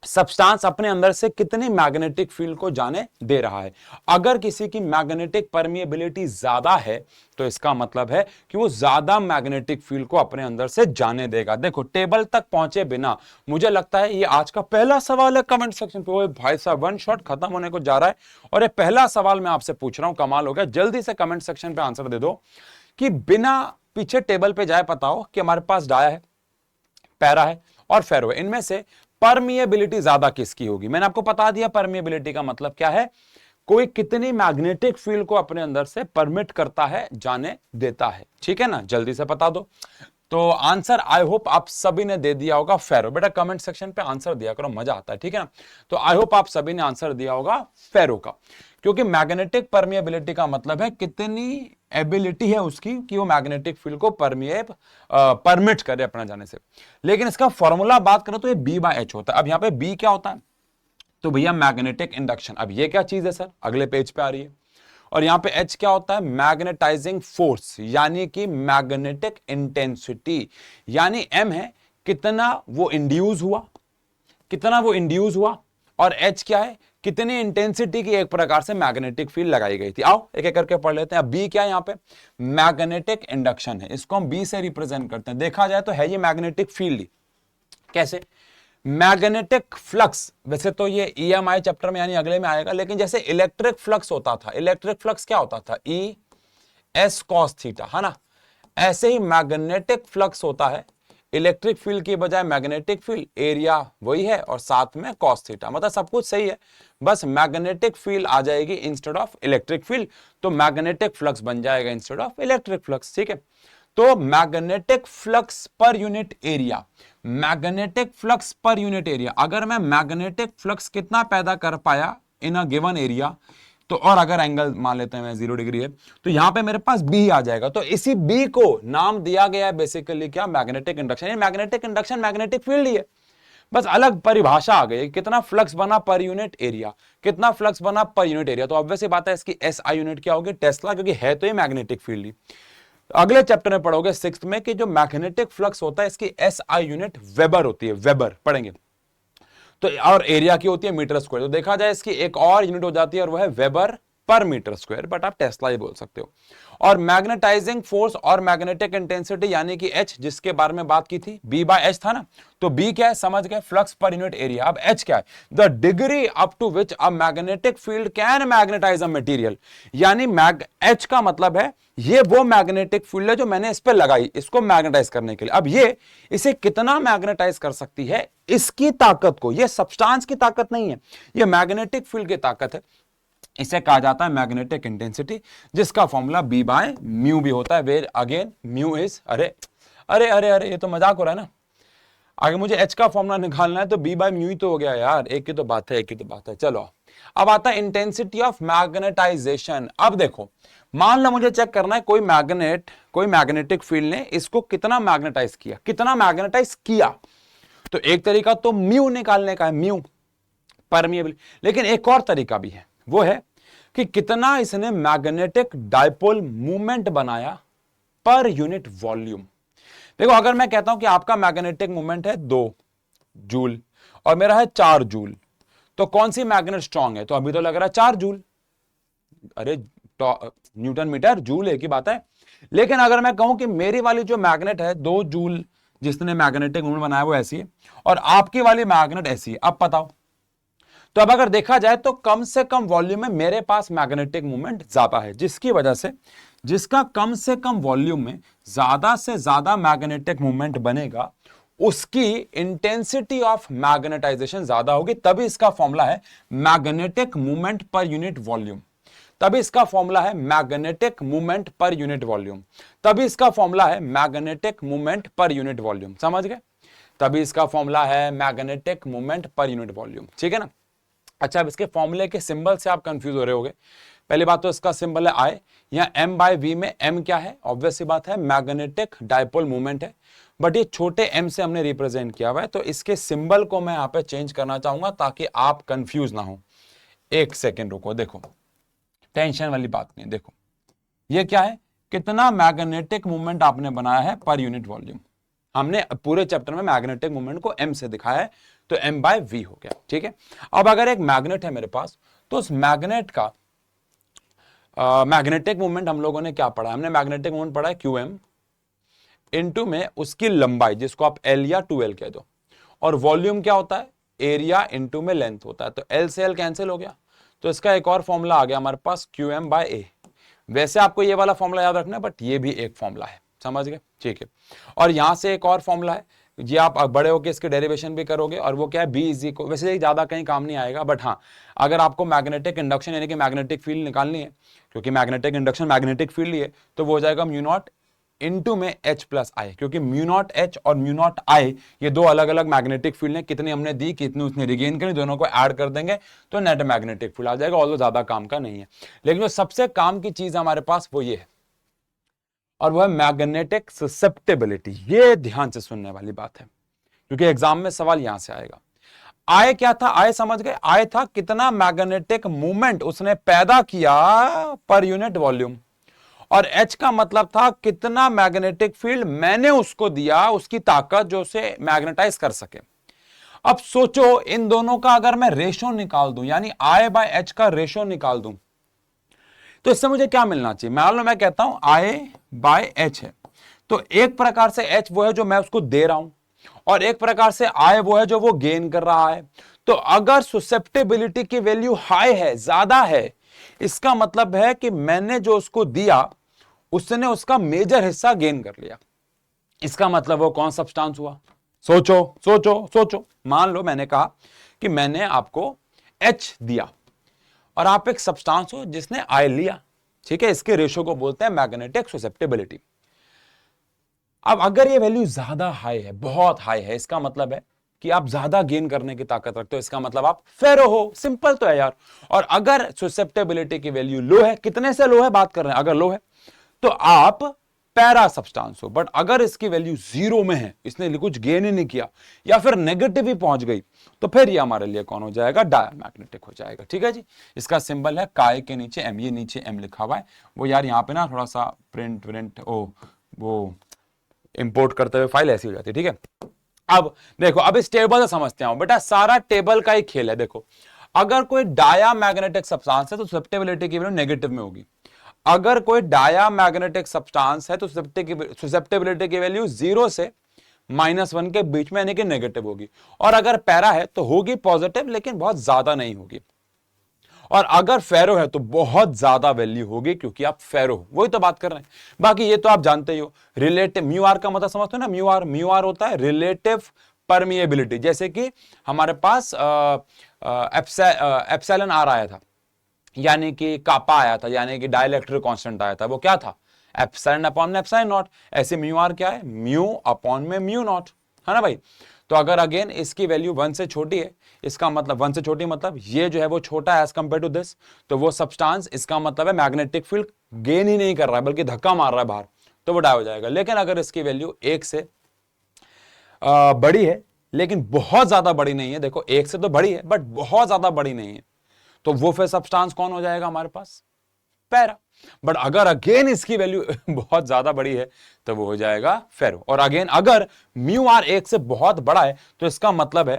सब्सटेंस अपने अंदर से कितनी मैग्नेटिक फील्ड को जाने दे रहा है। अगर किसी की मैग्नेटिक परमिएबिलिटी ज्यादा है तो इसका मतलब है कि वो ज्यादा मैग्नेटिक फील्ड को अपने अंदर से जाने देगा। देखो टेबल तक पहुंचे बिना, मुझे लगता है ये आज का पहला सवाल है कमेंट सेक्शन पे। ओए भाई साहब, वन शॉट खत्म होने को जा रहा है और ये पहला सवाल मैं आपसे पूछ रहा हूं, कमाल हो गया। जल्दी से कमेंट सेक्शन पे आंसर दे दो कि बिना पीछे टेबल पे जाए बताओ कि हमारे पास डाया है, पैरा है और फेरो है, इनमें से परमिएबिलिटी ज्यादा किसकी होगी। मैंने आपको बता दिया परमिएबिलिटी का मतलब क्या है, कोई कितनी मैग्नेटिक फील्ड को अपने अंदर से परमिट करता है, जाने देता है। ठीक है ना, जल्दी से बता दो। तो आंसर आई होप आप सभी ने दे दिया होगा फेरो। बेटा कमेंट सेक्शन पे आंसर दिया करो, मजा आता है। ठीक है ना, तो आई होप आप सभी ने आंसर दिया होगा फेरो का, क्योंकि मैग्नेटिक परमिएबिलिटी का मतलब है कितनी एबिलिटी है उसकी कि वो मैग्नेटिक फील्ड को परमिट करे अपना जाने से। लेकिन इसका फॉर्मूला बात करें तो ये B/H होता है। अब यहां पे B क्या होता है, तो भैया मैग्नेटिक इंडक्शन। अब ये क्या चीज है सर, अगले पेज पे आ रही है। और यहां पे H क्या होता है, मैग्नेटाइजिंग फोर्स, यानी कि मैग्नेटिक इंटेंसिटी। यानी M है कितना वो इंड्यूस हुआ, कितना वो इंड्यूस हुआ, और H क्या है, कितनी इंटेंसिटी की एक प्रकार से मैग्नेटिक फील्ड लगाई गई थी। आओ एक एक करके पढ़ लेते हैं। अब B क्या है, यहां पे मैग्नेटिक इंडक्शन है, इसको हम B से रिप्रेजेंट करते हैं। देखा जाए तो है ये मैग्नेटिक फील्ड। कैसे, मैग्नेटिक फ्लक्स, वैसे तो ये EMI चैप्टर में यानी अगले में आएगा, लेकिन जैसे इलेक्ट्रिक फ्लक्स होता था, इलेक्ट्रिक फ्लक्स क्या होता था, ES cos थीटा, है ना, ऐसे ही मैग्नेटिक फ्लक्स होता है। इलेक्ट्रिक फील्ड की बजाय मैग्नेटिक फील्ड, एरिया वही है और साथ में cos थीटा, मतलब सब कुछ सही है, बस मैग्नेटिक फील्ड आ जाएगी इंस्टेड ऑफ इलेक्ट्रिक फील्ड, तो मैग्नेटिक फ्लक्स बन जाएगा इंस्टेड ऑफ इलेक्ट्रिक फ्लक्स। ठीक है, तो magnetic flux per unit area, magnetic flux per unit area, अगर मैं मैग्नेटिक फ्लक्स कितना पैदा कर पाया इन अ गिवन एरिया, तो और अगर एंगल मान लेते हैं मैं 0 डिग्री है, तो यहां पे मेरे पास B आ जाएगा। तो इसी B को नाम दिया गया है बेसिकली क्या, मैग्नेटिक इंडक्शन। ये मैग्नेटिक इंडक्शन मैग्नेटिक फील्ड ही है, बस अलग परिभाषा आ गई, कितना फ्लक्स बना पर यूनिट एरिया, कितना फ्लक्स बना पर यूनिट एरिया। तो ऑब्वियस बात है इसकी SI यूनिट क्या होगी, टेस्ला, क्योंकि है तो ये मैग्नेटिक फील्ड ही। अगले चैप्टर में पढ़ोगे 6th में कि जो मैग्नेटिक फ्लक्स होता है इसकी SI यूनिट वेबर होती है, वेबर पढ़ेंगे। तो और एरिया की होती है मीटर स्क्वायर। तो देखा जाए इसकी एक और यूनिट हो जाती है और वो है weber per metre square, but आप टेस्ला ही बोल सकते हो। और मैग्नेटाइजिंग फोर्स और मैग्नेटिक इंटेंसिटी यानी कि H, जिसके बारे में बात की थी, B/H था ना, तो B क्या है समझ गए, फ्लक्स पर यूनिट एरिया। अब H क्या है, the degree up to which a magnetic field can magnetise a material, यानी H का मतलब है ये वो मैग्नेटिक फील्ड है जो मैंने इस पर लगाई इसको मैग्नेटाइज करने के लिए। अब ये इसे कितना मैग्नेटाइज कर सकती है, इसकी ताकत को, ये सब्सटेंस की ताकत नहीं है, ये मैग्नेटिक फील्ड की ताकत है, इसे कहा जाता है मैग्नेटिक इंटेंसिटी, जिसका फॉर्मूला B/म्यू भी होता है, वेर अगेन म्यू इज, अरे अरे अरे अरे ये तो मजाक हो रहा है ना, आगे मुझे H का फॉर्मूला निकालना है तो B/म्यू ही तो हो गया यार, एक ही तो बात है, एक ही तो बात है। चलो अब आता है इंटेंसिटी ऑफ मैग्नेटाइजेशन। अब देखो मान लो मुझे चेक करना है कोई मैग्नेटिक फील्ड ने इसको कितना मैग्नेटाइज किया, कितना मैग्नेटाइज किया, तो एक तरीका तो म्यू निकालने का है, म्यू परमिएबल, लेकिन एक और तरीका भी है, वो है कि कितना इसने मैग्नेटिक डाइपोल मूवमेंट बनाया पर यूनिट वॉल्यूम। देखो अगर मैं कहता हूं कि आपका मैग्नेटिक मूवमेंट है 2 जूल और मेरा है 4 जूल, तो कौन सी मैग्नेट स्ट्रांग है, तो अभी तो लग रहा है 4 जूल, अरे न्यूटन मीटर जूल एक ही बात है। लेकिन अगर मैं कहूं कि मेरी वाली जो मैग्नेट है 2 जूल जिसने मैग्नेटिक मूवमेंट बनाया वो ऐसी है और आपकी वाली मैग्नेट ऐसी है, अब बताओ। तो अब अगर देखा जाए तो कम से कम वॉल्यूम में मेरे पास मैग्नेटिक मूवमेंट ज्यादा है, जिसकी वजह से जिसका कम से कम वॉल्यूम में ज्यादा से ज्यादा मैग्नेटिक मूवमेंट बनेगा उसकी इंटेंसिटी ऑफ मैग्नेटाइजेशन ज्यादा होगी, तभी इसका फॉर्मूला है magnetic movement per unit volume, तभी इसका फॉर्मूला है magnetic movement per unit volume, तभी इसका फॉर्मूला है magnetic movement per unit volume, समझ गए, तभी इसका फॉर्मूला है magnetic movement per unit volume. ठीक है ना। अच्छा अब इसके फॉर्मूले के सिंबल से आप कंफ्यूज हो रहे होंगे। पहली बात तो इसका सिंबल है I, यहाँ M/V में M क्या है, ऑब्वियस सी बात है मैग्नेटिक डाइपोल मूवमेंट है, बट ये छोटे m से हमने रिप्रेजेंट किया हुआ है, तो इसके सिंबल को मैं यहाँ पे चेंज करना चाहूंगा ताकि आप कंफ्यूज ना हो। एक सेकेंड रुको, देखो टेंशन वाली बात नहीं, देखो ये क्या है, कितना मैग्नेटिक मूवमेंट आपने बनाया है पर यूनिट वॉल्यूम। हमने पूरे चैप्टर में मैग्नेटिक मूवमेंट को m से दिखाया है, तो m/v हो गया, ठीक है। अब अगर एक मैग्नेट है मेरे पास, तो उस मैग्नेट का मैग्नेटिक मूवमेंट हम लोगों ने क्या पढ़ा है, हमने मैग्नेटिक मूवमेंट पढ़ा है qm इनटू में उसकी लंबाई, जिसको आप l या 2l कह दो, और वॉल्यूम क्या होता है, एरिया इनटू में लेंथ होता है। तो l से l कैंसिल हो गया, तो इसका एक और फॉर्मूला आ गया हमारे पास qm/a। वैसे आपको ये वाला फॉर्मूला याद रखना है, बट ये भी एक फॉर्मूला है, समझ गए, ठीक है। और यहां से एक और फॉर्मूला है, ये आप बड़े होकर इसके डेरिवेशन भी करोगे, और वो क्या है, बी इज इक्वल, वैसे ज्यादा कहीं काम नहीं आएगा, बट हाँ अगर आपको मैग्नेटिक इंडक्शन यानी कि मैग्नेटिक फील्ड निकालनी है, क्योंकि मैग्नेटिक इंडक्शन मैग्नेटिक फील्ड ही है, तो वो हो जाएगा म्यू नॉट इनटू में H प्लस आई, क्योंकि म्यू नॉट H और म्यू नॉट आई ये दो अलग अलग मैग्नेटिक फील्ड हैं, कितनी हमने दी कितनी उसने रिगेन करी, दोनों को ऐड कर देंगे तो नेट मैग्नेटिक फील्ड आ जाएगा। ऑल्दो ज्यादा काम का नहीं है, लेकिन जो सबसे काम की चीज हमारे पास वो ये है, और वो है मैग्नेटिक ससेप्टेबिलिटी। ये ध्यान से सुनने वाली बात है, क्योंकि एग्जाम में सवाल यहां से आएगा। आय क्या था, आय समझ गए, आय था कितना मैग्नेटिक मूवमेंट उसने पैदा किया पर यूनिट वॉल्यूम, और H का मतलब था कितना मैग्नेटिक फील्ड मैंने उसको दिया, उसकी ताकत जो उसे मैग्नेटाइज कर सके। अब सोचो इन दोनों का अगर मैं रेशो निकाल दूं, यानी I/H का रेशो निकाल दूं, तो इससे मुझे क्या मिलना चाहिए। मान लो मैं कहता हूं I/H है, तो एक प्रकार से H वो है जो मैं उसको दे रहा हूं, और एक प्रकार से I वो है जो वो गेन कर रहा है। तो अगर सुसेप्टेबिलिटी की वैल्यू हाई है, ज्यादा है, इसका मतलब है कि मैंने जो उसको दिया उसने उसका मेजर हिस्सा गेन कर लिया। इसका मतलब वो कौन सब्सटेंस हुआ, सोचो सोचो सोचो। मान लो मैंने कहा कि मैंने आपको H दिया और आप एक सब्सटेंस हो जिसने I लिया, ठीक है, इसके रेशो को बोलते हैं मैग्नेटिक सुसेप्टेबिलिटी। अब अगर ये वैल्यू ज्यादा हाई है, बहुत हाई है, इसका मतलब है कि आप ज्यादा गेन करने की ताकत रखते हो, इसका मतलब आप फेरो हो, सिंपल तो है यार। और अगर सुसेप्टेबिलिटी की वैल्यू लो है, कितने से लो है बात कर रहे हैं, अगर लो है तो आप पैरा सब्सटेंस हो। बट अगर इसकी वैल्यू जीरो में है, इसने कुछ गेन ही नहीं किया या फिर नेगेटिव ही पहुंच गई, तो फिर ये हमारे लिए कौन हो जाएगा, डायमैग्नेटिक हो जाएगा, ठीक है जी। इसका सिंबल है काय के नीचे एम, ये नीचे एम लिखा हुआ है। वो यार यहाँ पे ना थोड़ा सा प्रिंट वो इंपोर्ट करते हुए फाइल ऐसी हो जाती है, ठीक है। अब देखो, अब इस टेबल से समझते हैं बेटा, सारा टेबल का ही खेल है। देखो अगर कोई डायामैग्नेटिक सब्सटेंस है तो ससेप्टेबिलिटी की वैल्यू नेगेटिव में होगी। अगर कोई डायामैग्नेटिक सब्सटेंस है तो ससेप्टेबिलिटी की वैल्यू 0 से -1 के बीच में यानी कि नेगेटिव होगी। और अगर पैरा है तो होगी पॉजिटिव, लेकिन बहुत ज्यादा नहीं होगी। और अगर फेरो है तो बहुत ज्यादा वैल्यू होगी, क्योंकि आप फेरो हो, वही तो बात कर रहे हैं। बाकी ये तो आप जानते ही हो, रिलेटिव म्यू आर का मतलब समझते हो ना, म्यू आर होता है रिलेटिव परमिएबिलिटी। जैसे कि हमारे पास एप्सिलॉन आर आया था, यानी कि कापा आया था, यानी कि डाइलेक्ट्रिक कांस्टेंट आया था, वो क्या था, एप्सिलॉन अपॉन एप्सिलॉन नॉट। ऐसे म्यू आर क्या है, म्यू अपॉन में म्यू नॉट, है ना भाई। तो अगर अगेन इसकी वैल्यू 1 से छोटी है, इसका मतलब 1 से छोटी मतलब ये जो है वो छोटा है एज कंपेयर टू दिस, तो वो सब्सटेंस, इसका मतलब है मैग्नेटिक फील्ड गेन ही नहीं कर रहा है बल्कि धक्का मार रहा है बाहर, तो वो डाई हो जाएगा। लेकिन अगर इसकी वैल्यू 1 से बड़ी है, लेकिन बहुत ज्यादा बड़ी नहीं है, देखो 1 से तो बड़ी है बट बहुत ज्यादा बड़ी नहीं है, तो वो फिर सब्सटेंस कौन हो जाएगा हमारे पास, पैरा। बट अगर अगेन इसकी वैल्यू बहुत ज्यादा बड़ी है तो वो हो जाएगा फेरो। और अगेन अगर म्यू आर 1 से बहुत बड़ा है तो इसका मतलब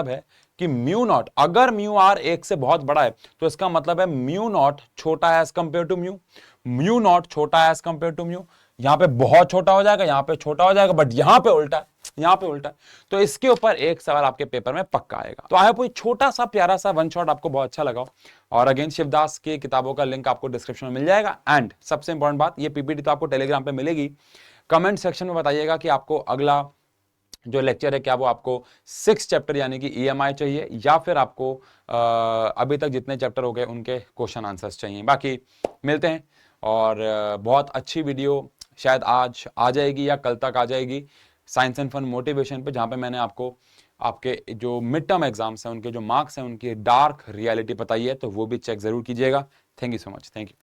है कि म्यू नॉट, अगर म्यू आर 1 से बहुत बड़ा है तो इसका मतलब है म्यू नॉट छोटा है as compare to mu naught छोटा है एज कंपेयर टू म्यू। यहां पे बहुत छोटा हो जाएगा, यहां पे छोटा हो जाएगा, बट यहां पे उल्टा है, यहां पे उल्टा है। तो इसके ऊपर एक सवाल आपके पेपर में पक्का आएगा। तो आई होप कोई छोटा सा प्यारा सा वन शॉट आपको बहुत अच्छा लगा। और अगेन शिवदास की किताबों का लिंक आपको डिस्क्रिप्शन में मिल जाएगा। एंड सबसे इंपॉर्टेंट बात, ये पीपीटी तो आपको टेलीग्राम पे मिलेगी। कमेंट सेक्शन में बताइएगा कि आपको अगला जो लेक्चर है क्या वो आपको 6 चैप्टर यानी कि EMI चाहिए, या फिर आपको अभी तक जितने चैप्टर हो गए उनके क्वेश्चन आंसर्स चाहिए। बाकी मिलते हैं, और बहुत अच्छी वीडियो शायद आज आ जाएगी या कल तक आ जाएगी साइंस एंड फन मोटिवेशन पे, जहां पे मैंने आपको आपके जो मिड टर्म एग्जाम्स हैं उनके जो मार्क्स हैं उनकी डार्क रियलिटी बताई है, तो वो भी चेक जरूर कीजिएगा। Thank you so much, thank you.